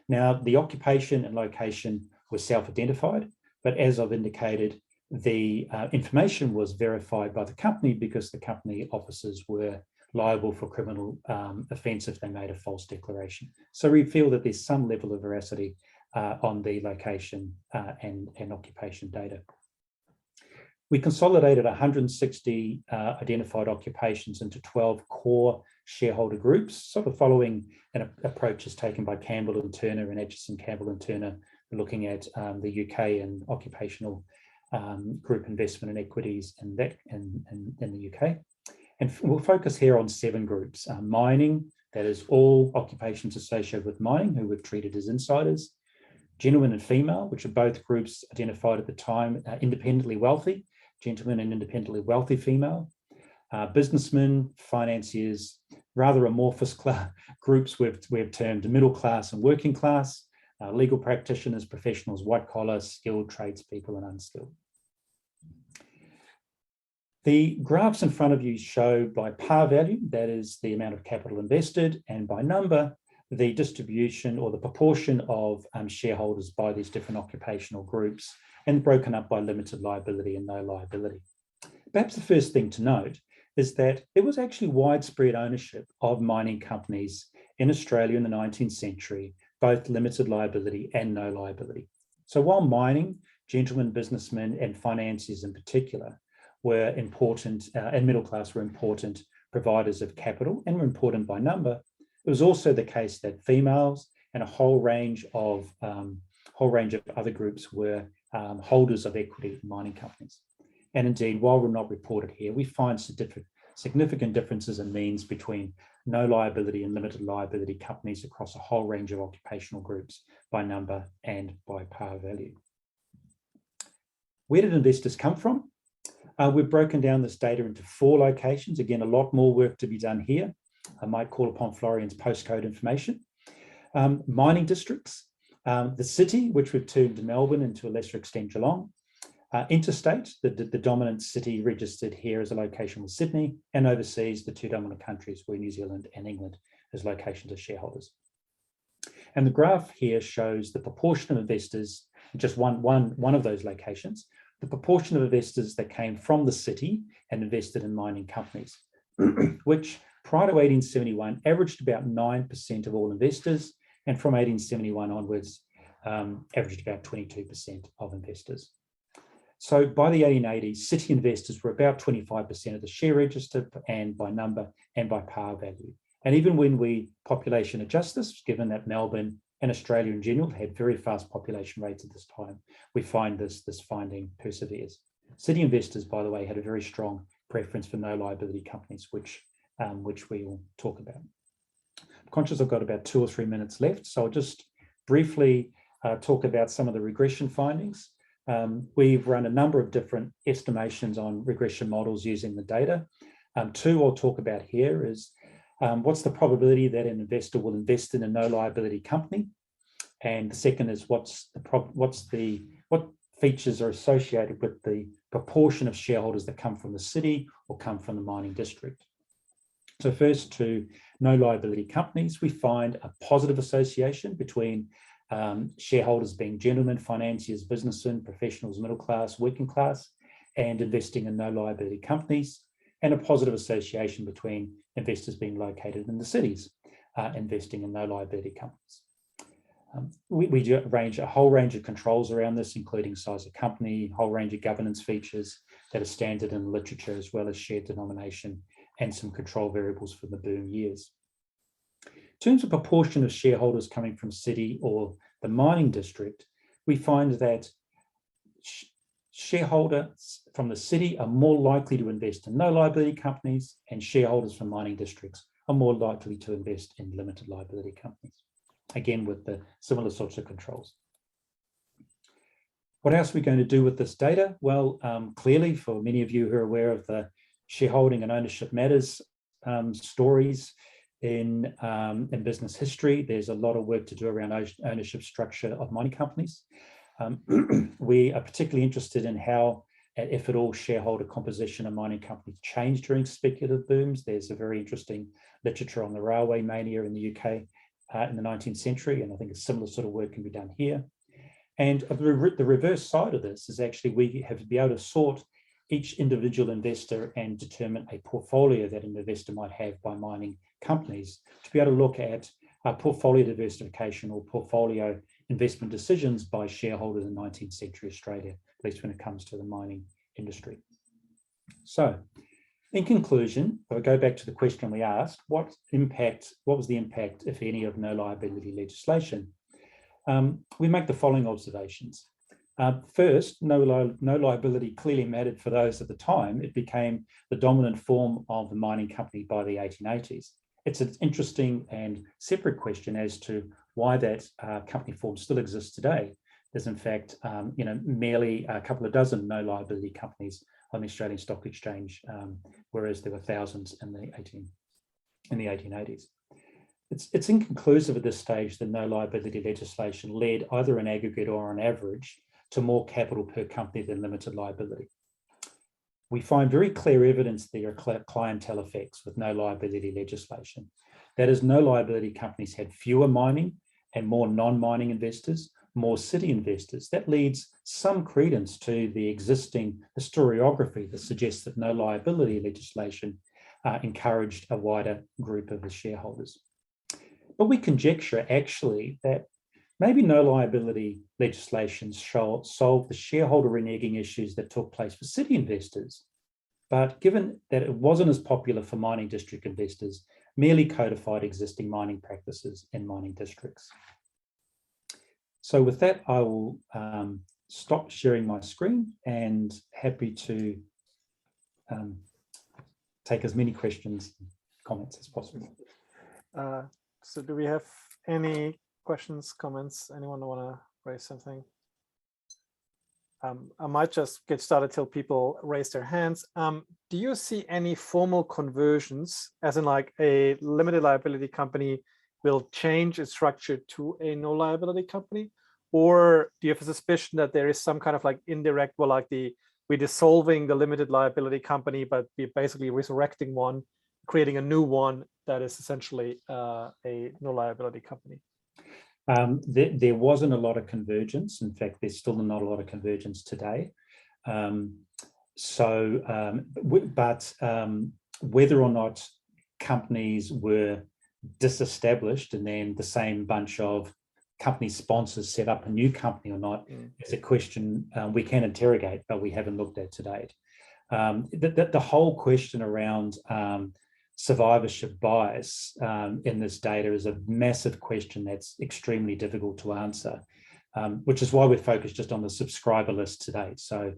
Now, the occupation and location were self-identified, but as I've indicated, the information was verified by the company because the company officers were liable for criminal offence if they made a false declaration. So we feel that there's some level of veracity on the location and occupation data. We consolidated 160 identified occupations into 12 core shareholder groups, sort of following an approach taken by Campbell and Turner and Atchison, Campbell and Turner, looking at the UK and occupational group investment in equities in the UK. And we'll focus here on 7 groups. Mining, that is all occupations associated with mining who were treated as insiders. Gentlemen and female, which are both groups identified at the time, independently wealthy, gentlemen and independently wealthy female. Businessmen, financiers, rather amorphous groups we've termed middle class and working class, legal practitioners, professionals, white collar, skilled tradespeople and unskilled. The graphs in front of you show by par value, that is the amount of capital invested, and by number, the distribution or the proportion of shareholders by these different occupational groups, and broken up by limited liability and no liability. Perhaps the first thing to note is that there was actually widespread ownership of mining companies in Australia in the 19th century, both limited liability and no liability. So while mining, gentlemen, businessmen, and financiers in particular were important, and middle class were important providers of capital and were important by number, it was also the case that females and a whole range of other groups were holders of equity in mining companies. And indeed, while we're not reported here, we find significant differences in means between no liability and limited liability companies across a whole range of occupational groups by number and by par value. Where did investors come from? We've broken down this data into 4 locations. Again, a lot more work to be done here. I might call upon Florian's postcode information. Mining districts, the city, which we've termed Melbourne and to a lesser extent Geelong. Interstate, the dominant city registered here as a location was Sydney, and overseas, the 2 dominant countries were New Zealand and England as locations of shareholders. And the graph here shows the proportion of investors, just one of those locations, the proportion of investors that came from the city and invested in mining companies, which prior to 1871 averaged about 9% of all investors, and from 1871 onwards, averaged about 22% of investors. So by the 1880s, city investors were about 25% of the share register, and by number and by par value. And even when we population adjust this, given that Melbourne and Australia in general had very fast population rates at this time, we find this finding perseveres. City investors, by the way, had a very strong preference for no liability companies, which we will talk about. I'm conscious I've got about 2 or 3 minutes left, so I'll just briefly talk about some of the regression findings. We've run a number of different estimations on regression models using the data. 2 I'll talk about here is what's the probability that an investor will invest in a no liability company, and the second is what features are associated with the proportion of shareholders that come from the city or come from the mining district. So first, to no liability companies, we find a positive association between shareholders being gentlemen, financiers, businessmen, professionals, middle class, working class, and investing in no liability companies, and a positive association between investors being located in the cities, investing in no liability companies. We do a whole range of controls around this, including size of company, a whole range of governance features that are standard in the literature, as well as shared denomination and some control variables for the boom years. In terms of proportion of shareholders coming from city or the mining district, we find that shareholders from the city are more likely to invest in no liability companies, and shareholders from mining districts are more likely to invest in limited liability companies. Again, with the similar sorts of controls. What else are we going to do with this data? Well, clearly, for many of you who are aware of the shareholding and ownership matters stories in business history, there's a lot of work to do around ownership structure of mining companies. We are particularly interested in how, if at all, shareholder composition of mining companies changed during speculative booms. There's a very interesting literature on the railway mania in the UK in the 19th century, and I think a similar sort of work can be done here. And the reverse side of this is actually we have to be able to sort each individual investor and determine a portfolio that an investor might have by mining companies, to be able to look at portfolio diversification or portfolio investment decisions by shareholders in 19th century Australia, at least when it comes to the mining industry. So, in conclusion, if I go back to the question we asked, what was the impact, if any, of no liability legislation? We make the following observations. First, no liability clearly mattered for those at the time. It became the dominant form of the mining company by the 1880s. It's an interesting and separate question as to why that company form still exists today. There's in fact, merely a couple of dozen no liability companies on the Australian Stock Exchange, whereas there were thousands in the 1880s. It's inconclusive at this stage that no liability legislation led either in aggregate or on average to more capital per company than limited liability. We find very clear evidence there are clientele effects with no liability legislation. That is, no liability companies had fewer mining and more non-mining investors, more city investors. That leads some credence to the existing historiography that suggests that no liability legislation encouraged a wider group of the shareholders. But we conjecture actually that maybe no liability legislation shall solve the shareholder reneging issues that took place for city investors. But given that it wasn't as popular for mining district investors, merely codified existing mining practices in mining districts. So with that, I will stop sharing my screen and happy to take as many questions and comments as possible. So do we have any questions, comments? Anyone want to raise something? I might just get started till people raise their hands. Do you see any formal conversions, as in like a limited liability company will change its structure to a no liability company? Or do you have a suspicion that there is some kind of like indirect, well, like we're dissolving the limited liability company, but we're basically resurrecting one, creating a new one that is essentially a no liability company? There wasn't a lot of convergence. In fact, there's still not a lot of convergence today. Whether or not companies were disestablished and then the same bunch of company sponsors set up a new company or not is a question we can interrogate, but we haven't looked at to date. The whole question around survivorship bias in this data is a massive question that's extremely difficult to answer, which is why we're focused just on the subscriber list today. So,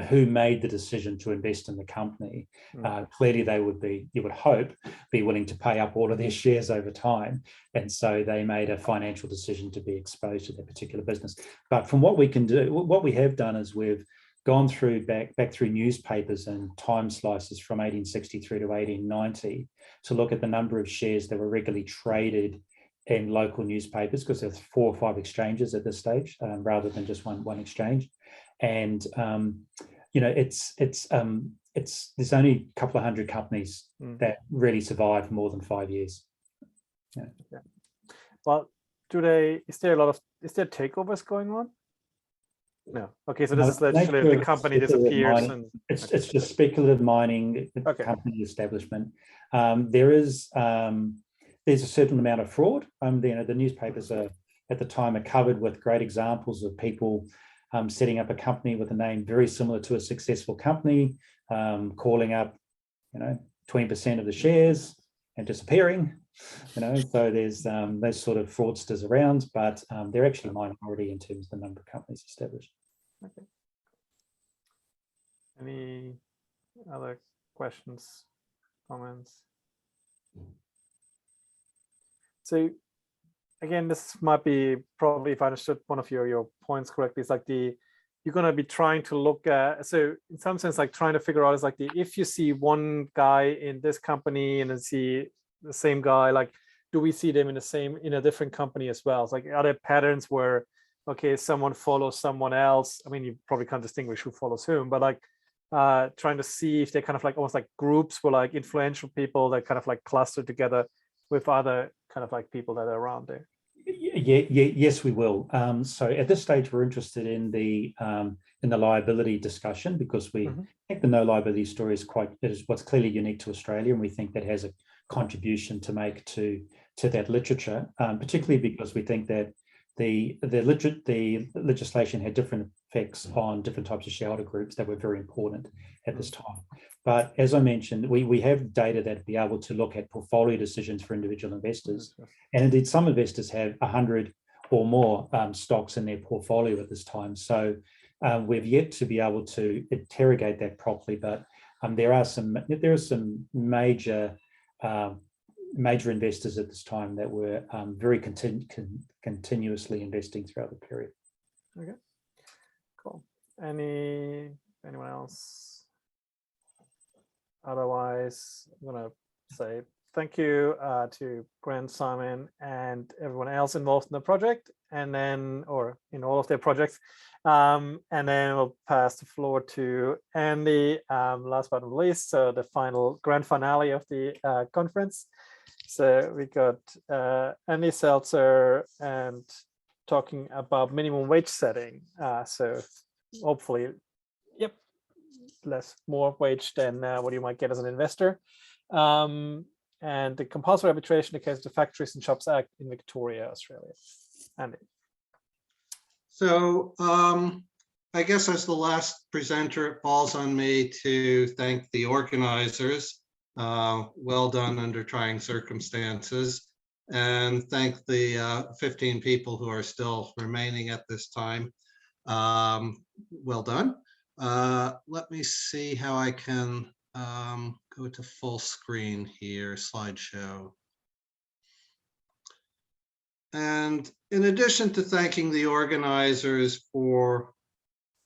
who made the decision to invest in the company? Clearly, they would be, you would hope, be willing to pay up all of their shares over time. And so they made a financial decision to be exposed to that particular business. But from what we can do, what we have done is we've gone through back through newspapers and time slices from 1863 to 1890 to look at the number of shares that were regularly traded in local newspapers, because there's 4 or 5 exchanges at this stage, rather than just one exchange. And you know, there's only a couple of hundred companies that really survive more than 5 years. Yeah. Yeah. Well, is there takeovers going on? No. Okay, so this is literally the company disappears and it's just speculative mining, company establishment. There's a certain amount of fraud. The newspapers at the time are covered with great examples of people setting up a company with a name very similar to a successful company, calling up, 20% of the shares and disappearing. So there's those sort of fraudsters around, but they're actually a minority in terms of the number of companies established. Okay. Any other questions, comments? So again, this might be probably, if I understood one of your points correctly, it's like you're going to be trying to look at, so in some sense, like trying to figure out is like if you see one guy in this company and then see the same guy, like, do we see them in a different company as well? It's like, are there patterns where, okay, someone follows someone else? I mean, you probably can't distinguish who follows whom, but like trying to see if they're kind of like almost like groups where like influential people that kind of like cluster together with other kind of like people that are around there. Yes, we will. So at this stage, we're interested in the liability discussion because we think the no liability story is what's clearly unique to Australia, and we think that has a contribution to make to that literature, particularly because we think that the legislation had different effects on different types of shareholder groups that were very important at this time. But as I mentioned, we have data that be able to look at portfolio decisions for individual investors. And indeed, some investors have 100 or more stocks in their portfolio at this time. So we've yet to be able to interrogate that properly, but there are some major investors at this time that were very continuously investing throughout the period. Okay, cool. Anyone else? Otherwise, I'm gonna say thank you to Grant, Simon, and everyone else involved in the project, and then, or in all of their projects. And then we'll pass the floor to Andy, last but not least, so the grand finale of the conference. So we got Andy Seltzer and talking about minimum wage setting. So hopefully, yep, more wage than what you might get as an investor. And the compulsory arbitration against the Factories and Shops Act in Victoria, Australia. Andy. So I guess as the last presenter, it falls on me to thank the organizers. Well done under trying circumstances, and thank the 15 people who are still remaining at this time. Well done. Let me see how I can go to full screen here, slideshow. And in addition to thanking the organizers for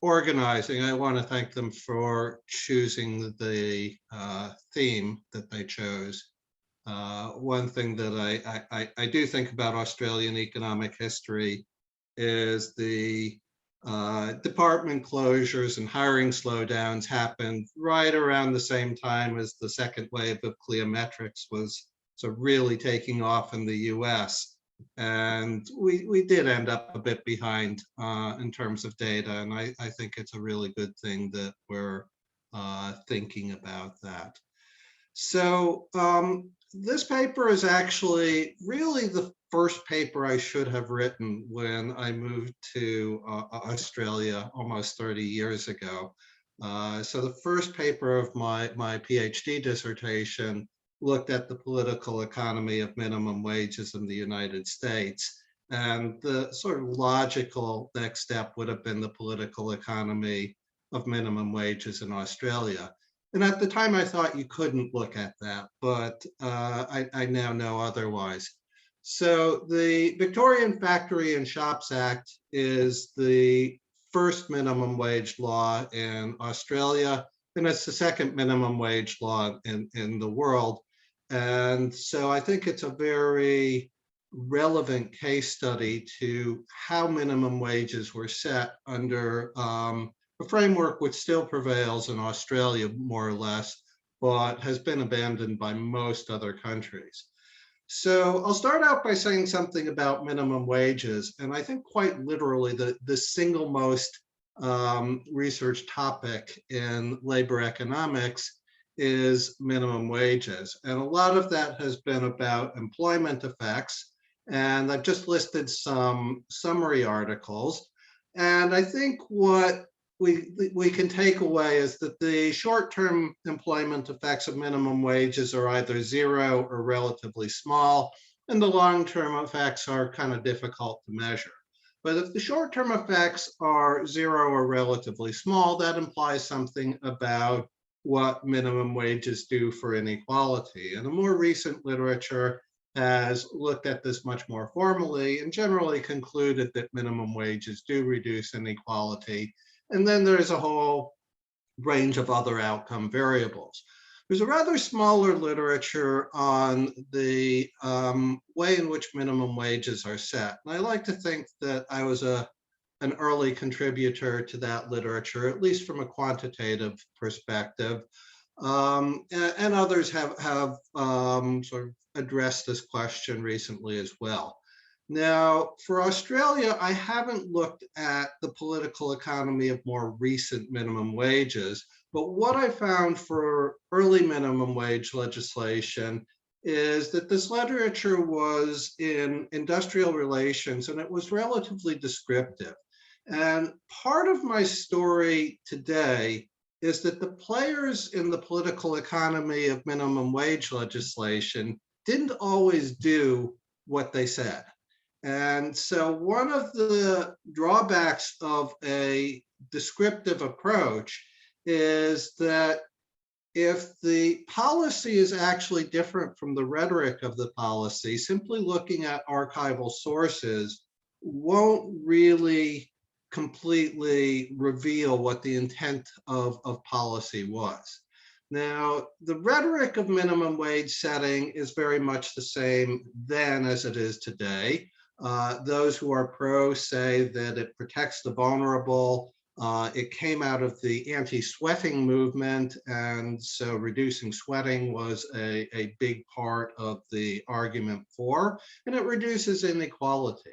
organizing, I want to thank them for choosing the theme that they chose. One thing that I do think about Australian economic history is the department closures and hiring slowdowns happened right around the same time as the second wave of cliometrics was really taking off in the US. And we did end up a bit behind in terms of data, and I think it's a really good thing that we're thinking about that. So this paper is actually really the first paper I should have written when I moved to Australia almost 30 years ago. So the first paper of my PhD dissertation looked at the political economy of minimum wages in the United States. And the sort of logical next step would have been the political economy of minimum wages in Australia. And at the time I thought you couldn't look at that, but I now know otherwise. So the Victorian Factory and Shops Act is the first minimum wage law in Australia, and it's the second minimum wage law in the world. And so I think it's a very relevant case study to how minimum wages were set under a framework which still prevails in Australia, more or less, but has been abandoned by most other countries. So I'll start out by saying something about minimum wages, and I think quite literally the single most research topic in labor economics is minimum wages. And a lot of that has been about employment effects. And I've just listed some summary articles. And I think what we can take away is that the short-term employment effects of minimum wages are either zero or relatively small, and the long-term effects are kind of difficult to measure. But if the short-term effects are zero or relatively small, that implies something about what minimum wages do for inequality. And the more recent literature has looked at this much more formally and generally concluded that minimum wages do reduce inequality. And then there's a whole range of other outcome variables. There's a rather smaller literature on the way in which minimum wages are set. And I like to think that I was an early contributor to that literature, at least from a quantitative perspective. And others have sort of addressed this question recently as well. Now, for Australia, I haven't looked at the political economy of more recent minimum wages, but what I found for early minimum wage legislation is that this literature was in industrial relations and it was relatively descriptive. And part of my story today is that the players in the political economy of minimum wage legislation didn't always do what they said. And so one of the drawbacks of a descriptive approach is that if the policy is actually different from the rhetoric of the policy, simply looking at archival sources won't really completely reveal what the intent of policy was. Now, the rhetoric of minimum wage setting is very much the same then as it is today. Those who are pro say that it protects the vulnerable. It came out of the anti-sweating movement, and so reducing sweating was a big part of the argument for, and it reduces inequality.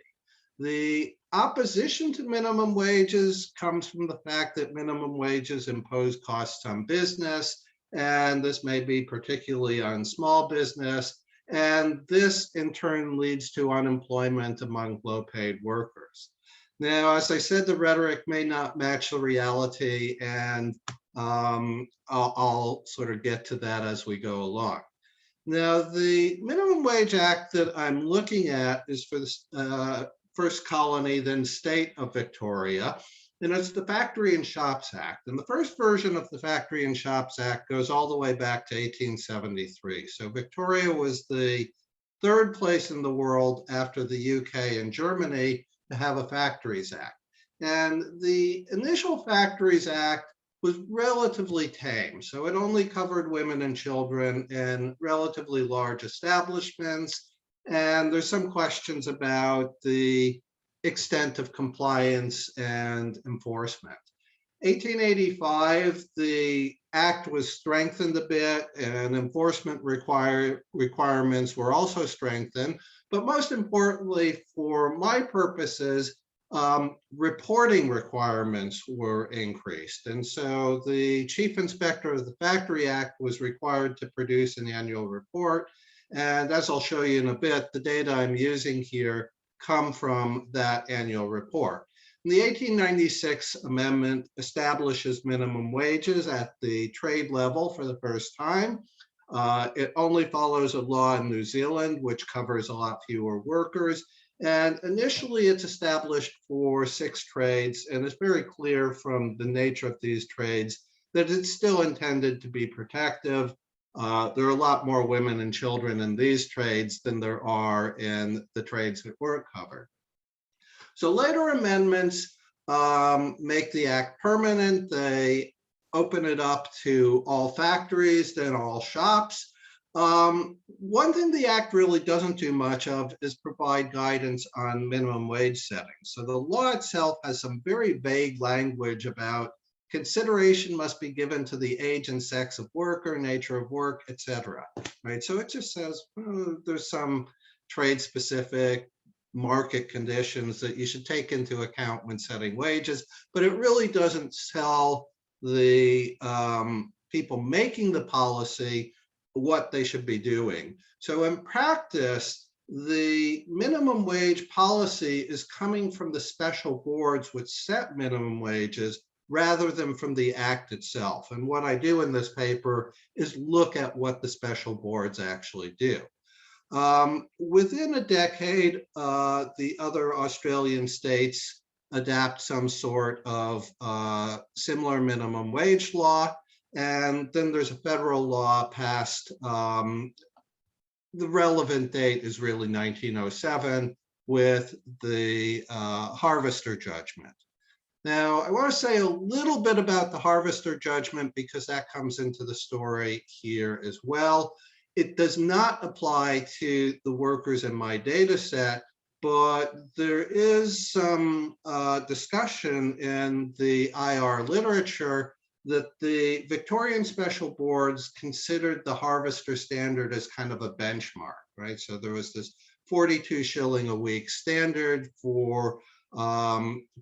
The opposition to minimum wages comes from the fact that minimum wages impose costs on business, and this may be particularly on small business, and this in turn leads to unemployment among low-paid workers. Now, as I said, the rhetoric may not match the reality, and I'll sort of get to that as we go along. Now, the Minimum Wage Act that I'm looking at is for the first colony, then state of Victoria, and it's the Factory and Shops Act. And the first version of the Factory and Shops Act goes all the way back to 1873. So Victoria was the third place in the world after the UK and Germany to have a Factories Act. And the initial Factories Act was relatively tame. So it only covered women and children in relatively large establishments. And there's some questions about the extent of compliance and enforcement. 1885, the act was strengthened a bit and enforcement requirements were also strengthened. But most importantly, for my purposes, reporting requirements were increased. And so the chief inspector of the Factory Act was required to produce an annual report. And as I'll show you in a bit, the data I'm using here come from that annual report. And the 1896 amendment establishes minimum wages at the trade level for the first time. It only follows a law in New Zealand, which covers a lot fewer workers. And initially it's established for 6 trades, and it's very clear from the nature of these trades that it's still intended to be protective. There are a lot more women and children in these trades than there are in the trades that weren't covered. So later amendments make the act permanent. They open it up to all factories, then all shops. One thing the Act really doesn't do much of is provide guidance on minimum wage settings. So the law itself has some very vague language about consideration must be given to the age and sex of worker, nature of work, etc. Right? So it just says there's some trade-specific market conditions that you should take into account when setting wages, but it really doesn't tell the people making the policy what they should be doing. So in practice, the minimum wage policy is coming from the special boards which set minimum wages rather than from the Act itself. And what I do in this paper is look at what the special boards actually do. Within a decade, the other Australian states adapt some sort of similar minimum wage law. And then there's a federal law passed. The relevant date is really 1907 with the Harvester judgment. Now, I want to say a little bit about the Harvester judgment because that comes into the story here as well. It does not apply to the workers in my data set, but there is some discussion in the IR literature that the Victorian special boards considered the Harvester standard as kind of a benchmark, right? So there was this 42 shilling a week standard for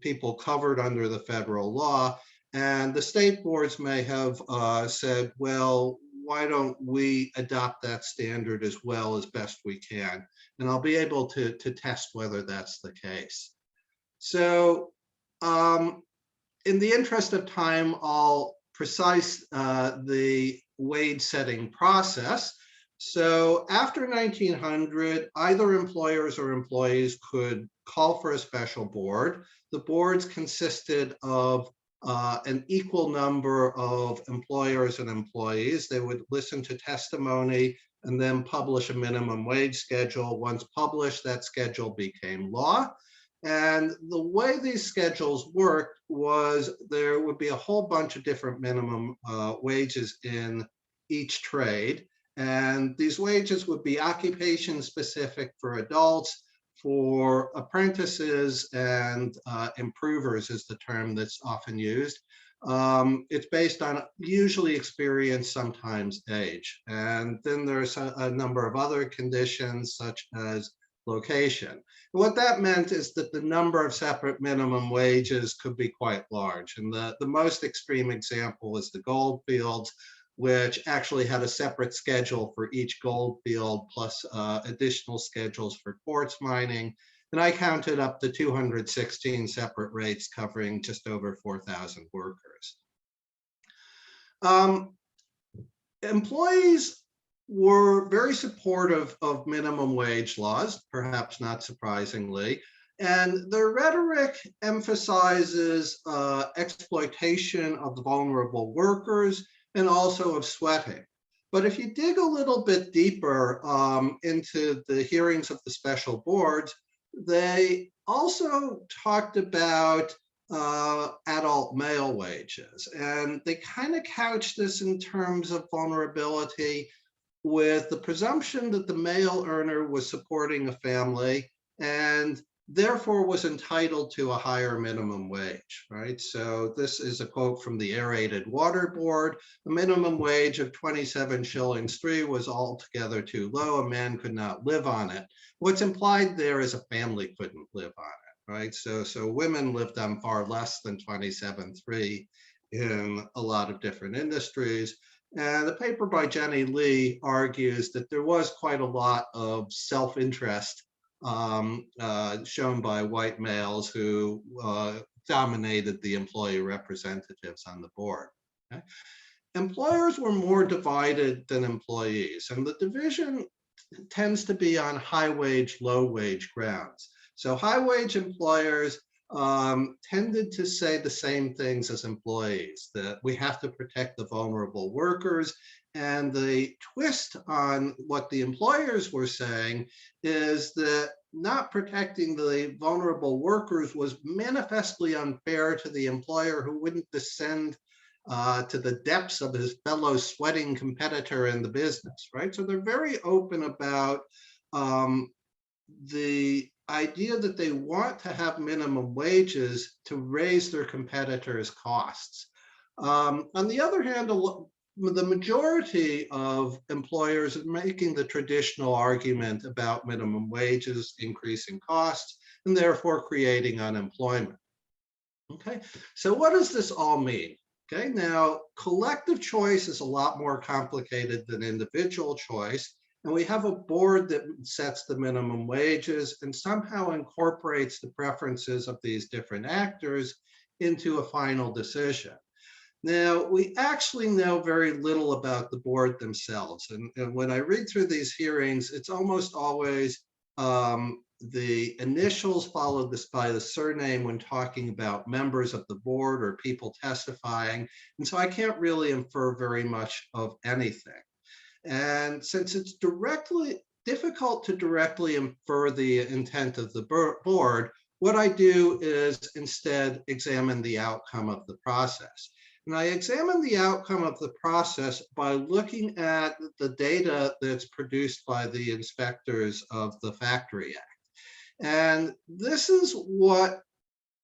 people covered under the federal law. And the state boards may have said, well, why don't we adopt that standard as well as best we can? And I'll be able to test whether that's the case. So in the interest of time, I'll precise the wage setting process. So after 1900, either employers or employees could call for a special board. The boards consisted of an equal number of employers and employees. They would listen to testimony and then publish a minimum wage schedule. Once published, that schedule became law. And the way these schedules worked was there would be a whole bunch of different minimum wages in each trade. And these wages would be occupation specific for adults. For apprentices and improvers is the term that's often used. It's based on usually experience, sometimes age. And then there's a number of other conditions such as location. And what that meant is that the number of separate minimum wages could be quite large. And the most extreme example is the gold fields, which actually had a separate schedule for each gold field plus additional schedules for quartz mining. And I counted up to 216 separate rates covering just over 4,000 workers. Employees were very supportive of minimum wage laws, perhaps not surprisingly. And their rhetoric emphasizes exploitation of the vulnerable workers and also of sweating. But if you dig a little bit deeper into the hearings of the special boards, they also talked about adult male wages. And they kind of couched this in terms of vulnerability with the presumption that the male earner was supporting a family and therefore was entitled to a higher minimum wage, right? So this is a quote from the Aerated Water Board. A minimum wage of 27 shillings 3 was altogether too low. A man could not live on it. What's implied there is a family couldn't live on it, right? So women lived on far less than 27.3 in a lot of different industries. And the paper by Jenny Lee argues that there was quite a lot of self-interest shown by white males who dominated the employee representatives on the board. Okay? Employers were more divided than employees, and the division tends to be on high wage, low wage grounds. So high wage employers tended to say the same things as employees, that we have to protect the vulnerable workers. And the twist on what the employers were saying is that not protecting the vulnerable workers was manifestly unfair to the employer, who wouldn't descend to the depths of his fellow sweating competitor in the business, right? So they're very open about the idea that they want to have minimum wages to raise their competitors' costs. On the other hand, the majority of employers are making the traditional argument about minimum wages increasing costs and therefore creating unemployment. Okay, so what does this all mean? Okay, now collective choice is a lot more complicated than individual choice. And we have a board that sets the minimum wages and somehow incorporates the preferences of these different actors into a final decision. Now, we actually know very little about the board themselves. And when I read through these hearings, it's almost always the initials followed this by the surname when talking about members of the board or people testifying. And so I can't really infer very much of anything. And since it's difficult to directly infer the intent of the board, what I do is instead examine the outcome of the process. And I examine the outcome of the process by looking at the data that's produced by the inspectors of the Factory Act. And this is what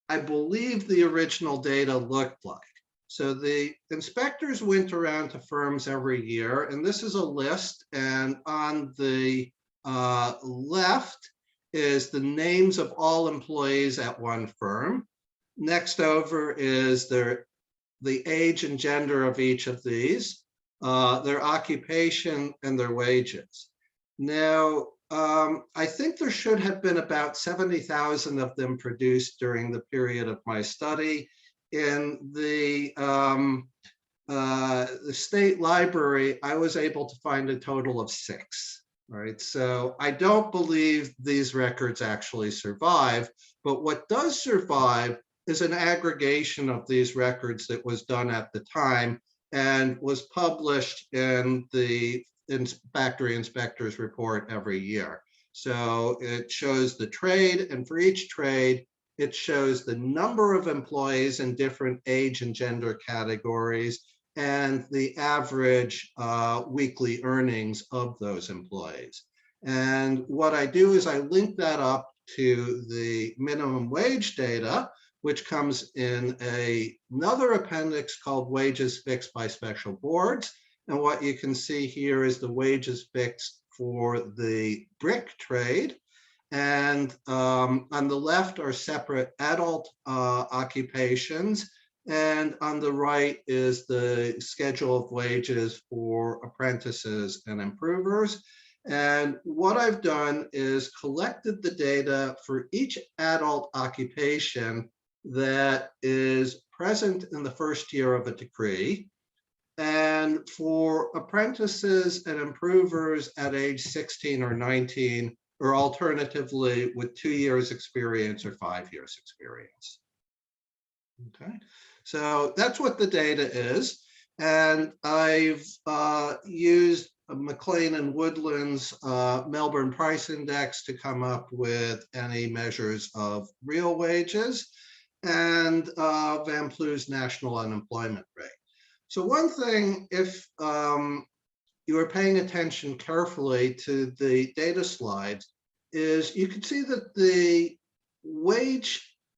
I believe the original data looked like. So the inspectors went around to firms every year, and this is a list. And on the left is the names of all employees at one firm. Next over is the age and gender of each of these, their occupation, and their wages. Now, I think there should have been about 70,000 of them produced during the period of my study. In the state library, I was able to find a total of 6. Right, so I don't believe these records actually survive, but what does survive is an aggregation of these records that was done at the time and was published in the Factory Inspectors Report every year. So it shows the trade, and for each trade, it shows the number of employees in different age and gender categories and the average weekly earnings of those employees. And what I do is I link that up to the minimum wage data, which comes in another appendix called Wages Fixed by Special Boards. And what you can see here is the wages fixed for the brick trade. And on the left are separate adult occupations. And on the right is the schedule of wages for apprentices and improvers. And what I've done is collected the data for each adult occupation that is present in the first year of a decree, and for apprentices and improvers at age 16 or 19, or alternatively with 2 years experience or 5 years experience. Okay, so that's what the data is. And I've used McLean and Woodland's Melbourne Price Index to come up with any measures of real wages, and Van Plu's national unemployment rate. So one thing, if you are paying attention carefully to the data slides, is you can see that the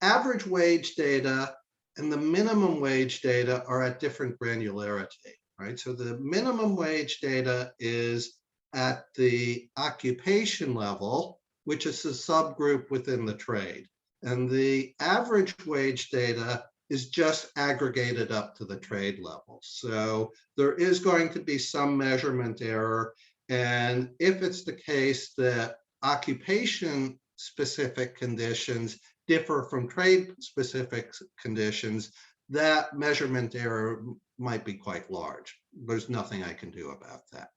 average wage data and the minimum wage data are at different granularity, right? So the minimum wage data is at the occupation level, which is a subgroup within the trade. And the average wage data is just aggregated up to the trade level. So there is going to be some measurement error. And if it's the case that occupation specific conditions differ from trade specific conditions, that measurement error might be quite large. There's nothing I can do about that.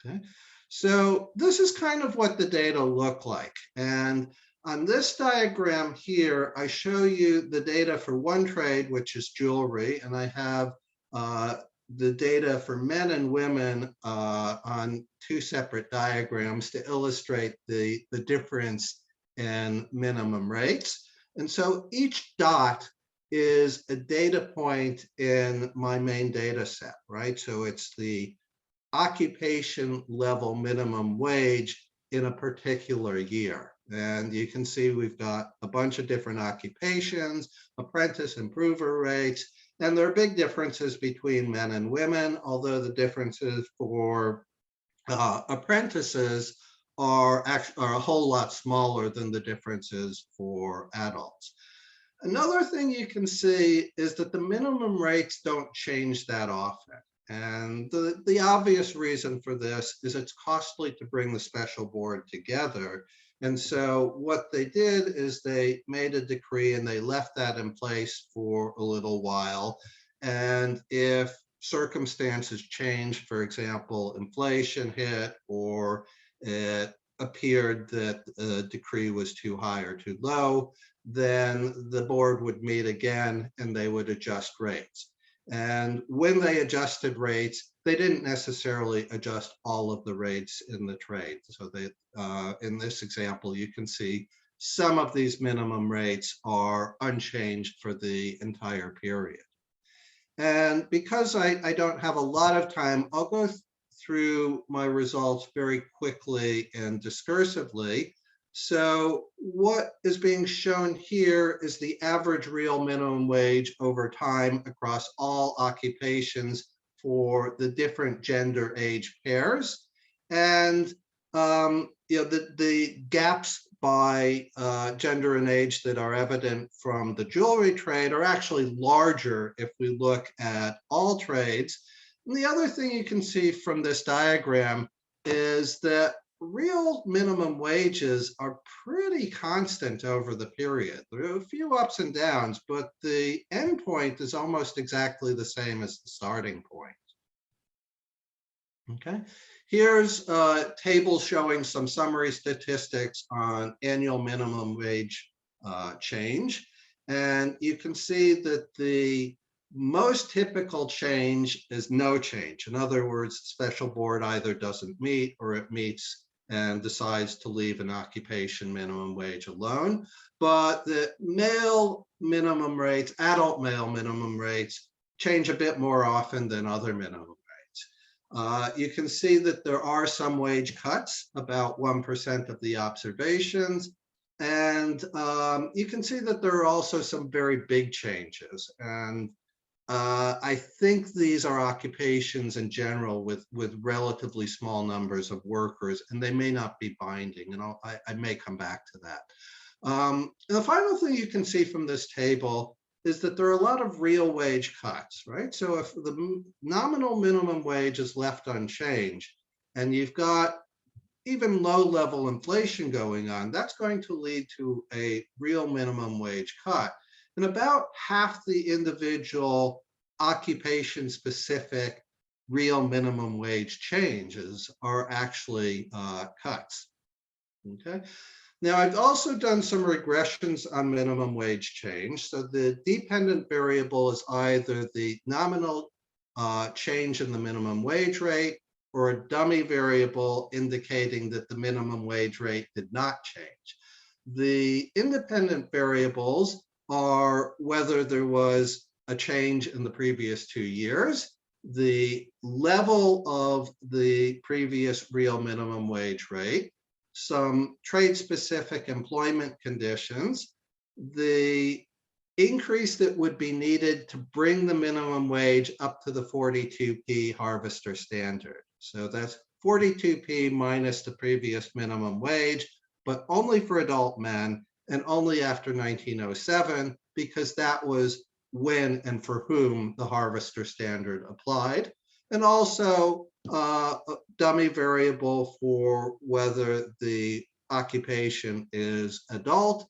Okay, so this is kind of what the data look like. And on this diagram here, I show you the data for one trade, which is jewelry, and I have the data for men and women on 2 separate diagrams to illustrate the difference in minimum rates. And so each dot is a data point in my main data set, right? So it's the occupation level minimum wage in a particular year. And you can see we've got a bunch of different occupations, apprentice improver rates, and there are big differences between men and women, although the differences for apprentices are a whole lot smaller than the differences for adults. Another thing you can see is that the minimum rates don't change that often. And the obvious reason for this is it's costly to bring the special board together. And so what they did is they made a decree and they left that in place for a little while. And if circumstances change, for example, inflation hit, or it appeared that the decree was too high or too low, then the board would meet again and they would adjust rates. And when they adjusted rates, they didn't necessarily adjust all of the rates in the trade. So they, in this example, you can see some of these minimum rates are unchanged for the entire period. And because I don't have a lot of time, I'll go through my results very quickly and discursively. So what is being shown here is the average real minimum wage over time across all occupations for the different gender age pairs. And the gaps by gender and age that are evident from the jewelry trade are actually larger if we look at all trades. And the other thing you can see from this diagram is that real minimum wages are pretty constant over the period. There are a few ups and downs, but the end point is almost exactly the same as the starting point. Okay, here's a table showing some summary statistics on annual minimum wage change. And you can see that the most typical change is no change. In other words, the special board either doesn't meet or it meets and decides to leave an occupation minimum wage alone. But the male minimum rates, adult male minimum rates, change a bit more often than other minimum rates. You can see that there are some wage cuts, about 1% of the observations. And you can see that there are also some very big changes. And I think these are occupations in general with relatively small numbers of workers, and they may not be binding, and I may come back to that. And the final thing you can see from this table is that there are a lot of real wage cuts, right? So if the nominal minimum wage is left unchanged, and you've got even low-level inflation going on, that's going to lead to a real minimum wage cut. And about half the individual occupation-specific real minimum wage changes are actually cuts. Okay. Now, I've also done some regressions on minimum wage change. So the dependent variable is either the nominal change in the minimum wage rate or a dummy variable indicating that the minimum wage rate did not change. The independent variables are whether there was a change in the previous 2 years, the level of the previous real minimum wage rate, some trade-specific employment conditions, the increase that would be needed to bring the minimum wage up to the 42p harvester standard. So that's 42p minus the previous minimum wage, but only for adult men and only after 1907, because that was when and for whom the harvester standard applied. And also a dummy variable for whether the occupation is adult,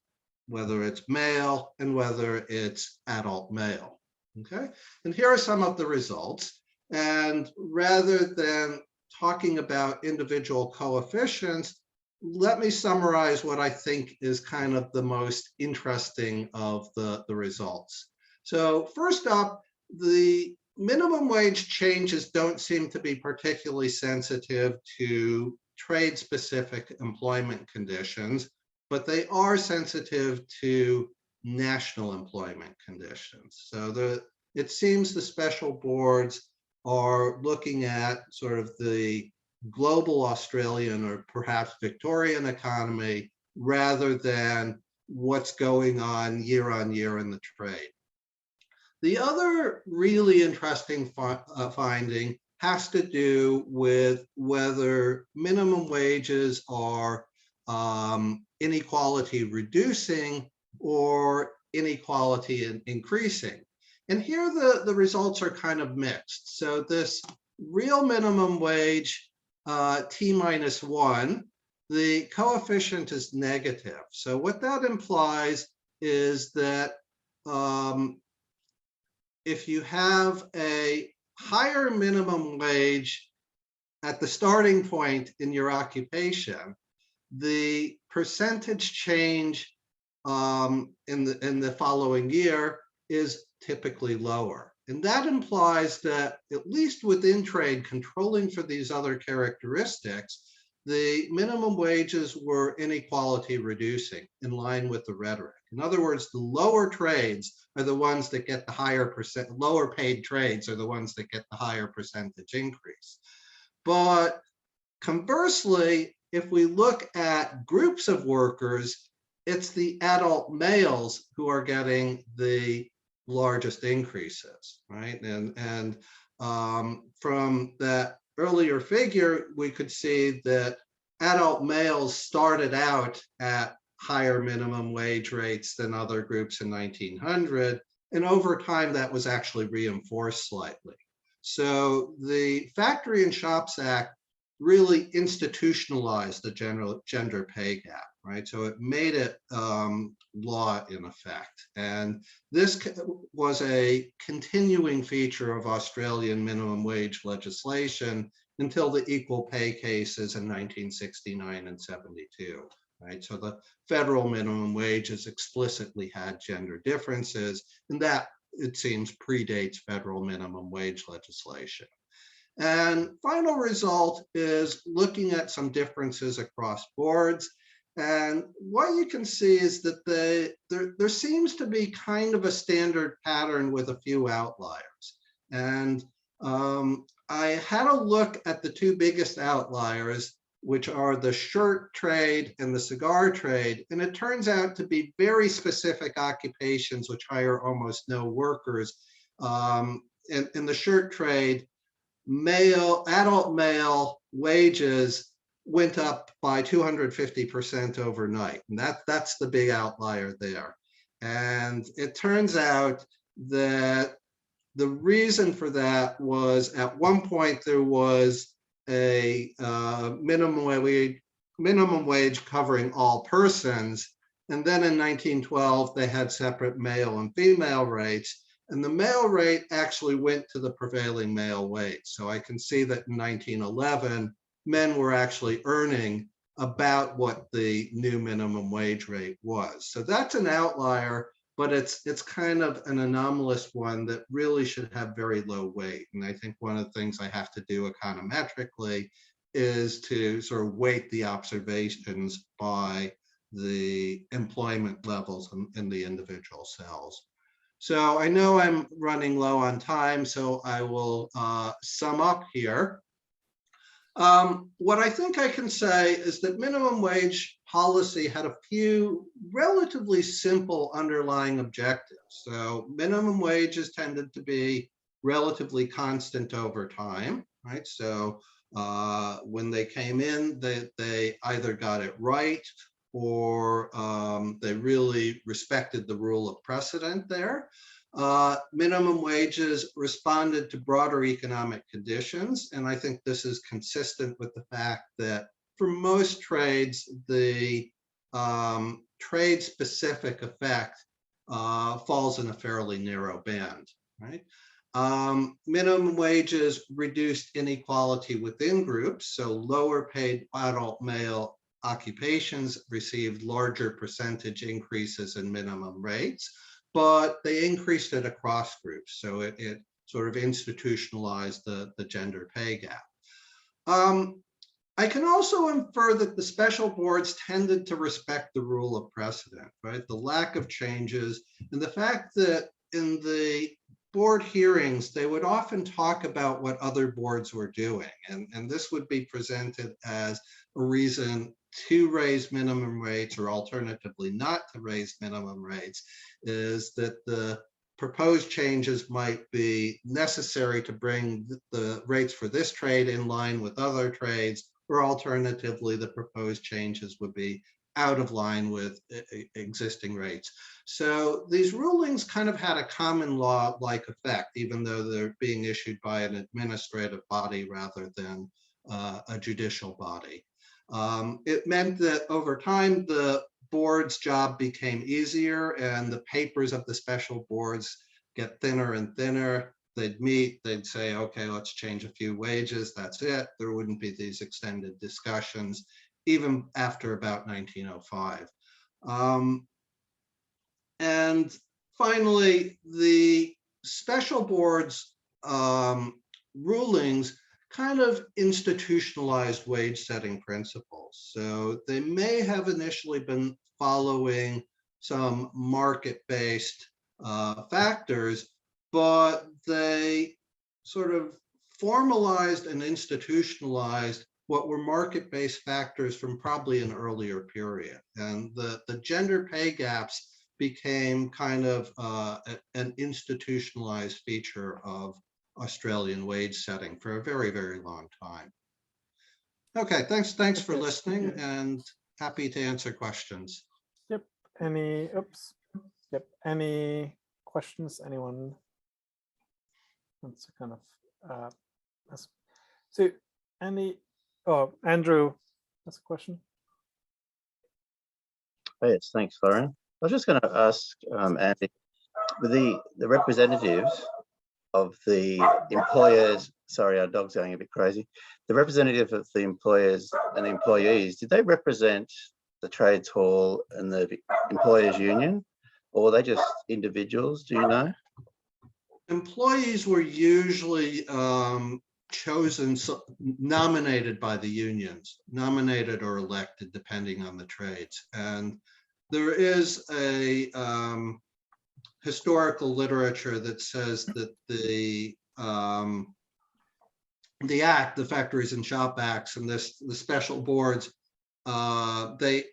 whether it's male, and whether it's adult male. Okay, and here are some of the results. And rather than talking about individual coefficients, let me summarize what I think is kind of the most interesting of the results. So first up, the minimum wage changes don't seem to be particularly sensitive to trade-specific employment conditions, but they are sensitive to national employment conditions. So it seems the special boards are looking at sort of the global Australian or perhaps Victorian economy rather than what's going on year in the trade. The other really interesting finding has to do with whether minimum wages are inequality reducing or inequality increasing. And here the results are kind of mixed. So this real minimum wage, T-1, the coefficient is negative. So what that implies is that if you have a higher minimum wage at the starting point in your occupation, the percentage change in the following year is typically lower. And that implies that, at least within trade, controlling for these other characteristics, the minimum wages were inequality reducing in line with the rhetoric. In other words, the lower trades are the ones that get the higher lower paid trades are the ones that get the higher percentage increase. But conversely, if we look at groups of workers, it's the adult males who are getting the largest increases, right? And from that earlier figure, we could see that adult males started out at higher minimum wage rates than other groups in 1900, and over time that was actually reinforced slightly. So the Factory and Shops Act really institutionalized the general gender pay gap, right? So it made it law in effect. And this was a continuing feature of Australian minimum wage legislation until the equal pay cases in 1969 and 72, right? So the federal minimum wages explicitly had gender differences, and that, it seems, predates federal minimum wage legislation. And final result is looking at some differences across boards. And what you can see is that there seems to be kind of a standard pattern with a few outliers. And I had a look at the two biggest outliers, which are the shirt trade and the cigar trade. And it turns out to be very specific occupations which hire almost no workers. In the shirt trade, adult male wages went up by 250% overnight. And that's the big outlier there. And it turns out that the reason for that was, at one point there was a minimum wage covering all persons. And then in 1912, they had separate male and female rates. And the male rate actually went to the prevailing male wage. So I can see that in 1911, men were actually earning about what the new minimum wage rate was. So that's an outlier, but it's kind of an anomalous one that really should have very low weight. And I think one of the things I have to do econometrically is to sort of weight the observations by the employment levels in the individual cells. So I know I'm running low on time, so I will sum up here. What I think I can say is that minimum wage policy had a few relatively simple underlying objectives. So minimum wages tended to be relatively constant over time, right? So when they came in, they either got it right or they really respected the rule of precedent there. Minimum wages responded to broader economic conditions, and I think this is consistent with the fact that for most trades, the trade-specific effect falls in a fairly narrow band, right? Minimum wages reduced inequality within groups, so lower paid adult male occupations received larger percentage increases in minimum rates, but they increased it across groups. So it sort of institutionalized the gender pay gap. I can also infer that the special boards tended to respect the rule of precedent, right? The lack of changes and the fact that in the board hearings, they would often talk about what other boards were doing. And this would be presented as a reason to raise minimum rates or alternatively not to raise minimum rates, is that the proposed changes might be necessary to bring the rates for this trade in line with other trades, or alternatively, the proposed changes would be out of line with existing rates. So these rulings kind of had a common law-like effect, even though they're being issued by an administrative body rather than a judicial body. It meant that over time, the board's job became easier and the papers of the special boards get thinner and thinner. They'd meet, they'd say, okay, let's change a few wages, that's it. There wouldn't be these extended discussions, even after about 1905. And finally, the special board's rulings kind of institutionalized wage setting principles. So they may have initially been following some market-based factors, but they sort of formalized and institutionalized what were market-based factors from probably an earlier period. And the gender pay gaps became kind of an institutionalized feature of Australian wage setting for a very, very long time. Okay, thanks for listening and happy to answer questions. Yep. Any questions? Anyone wants to kind of ask? So Andrew, that's a question. Oh, yes, thanks, Florian. I was just going to ask Andy, the representatives of the employers, sorry, our dog's going a bit crazy. The representative of the employers and the employees, did they represent the trades hall and the employers union, or were they just individuals? Do you know? Employees were usually chosen, nominated by the unions, nominated or elected depending on the trades. And there is a historical literature that says that the act, the Factories and Shop Acts, and the special boards, they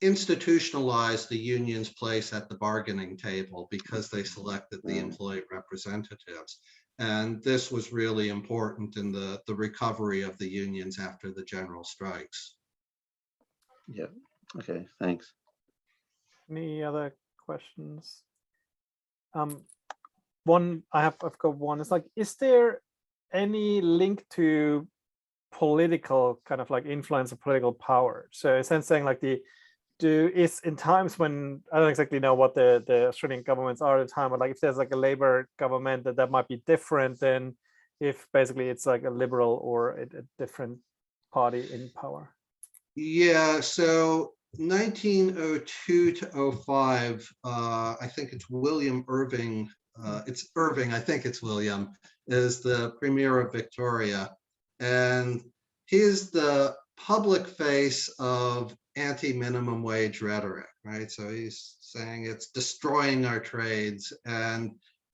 institutionalized the union's place at the bargaining table because they selected the employee representatives. And this was really important in the recovery of the unions after the general strikes. Yeah, okay, thanks. Any other questions? One, I've got one. It's like, is there any link to political kind of like influence of political power? So in a sense saying like is in times when I don't exactly know what the Australian governments are at the time, but like if there's like a Labor government that might be different than if basically it's like a Liberal or a different party in power. Yeah, so 1902 to 05, I think it's William Irving, it's Irving, I think it's William, is the Premier of Victoria. And he is the public face of anti-minimum wage rhetoric, right? So he's saying it's destroying our trades. And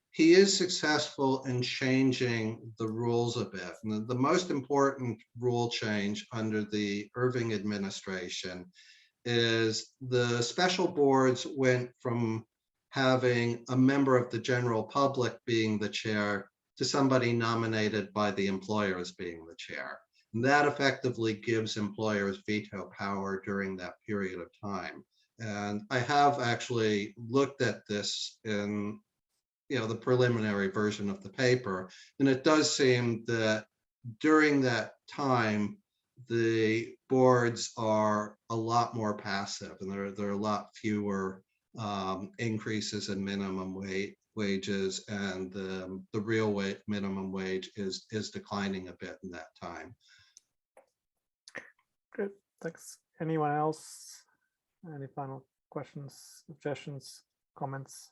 he is successful in changing the rules a bit. And the most important rule change under the Irving administration is the special boards went from having a member of the general public being the chair to somebody nominated by the employers being the chair. And that effectively gives employers veto power during that period of time. And I have actually looked at this in the preliminary version of the paper, and it does seem that during that time, the boards are a lot more passive, and there are a lot fewer increases in minimum wages, and the real minimum wage is declining a bit in that time. Good, thanks. Anyone else? Any final questions, suggestions, comments?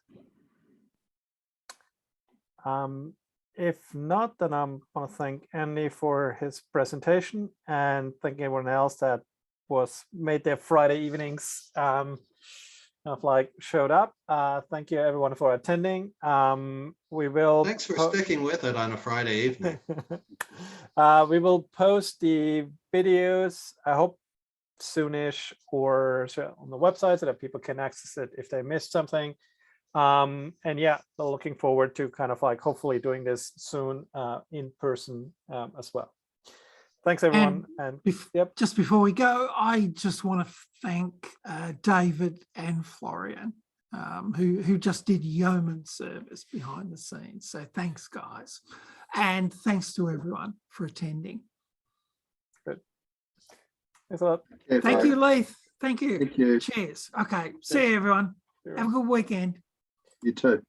if not, then I'm want to thank Andy for his presentation and thank everyone else that made their Friday evenings kind of like showed up. Thank you everyone for attending. We will Thanks for sticking with it on a Friday evening. we will post the videos, I hope soonish, or on the website so that people can access it if they missed something. And yeah, looking forward to kind of like hopefully doing this soon in person as well. Thanks everyone. And yep. Just before we go, I just want to thank David and Florian, who just did yeoman service behind the scenes. So thanks, guys. And thanks to everyone for attending. Good. Thanks a lot. Thank you, Leith. Thank you. Thank you. Cheers. Okay. See you, everyone. Have a good weekend. You too.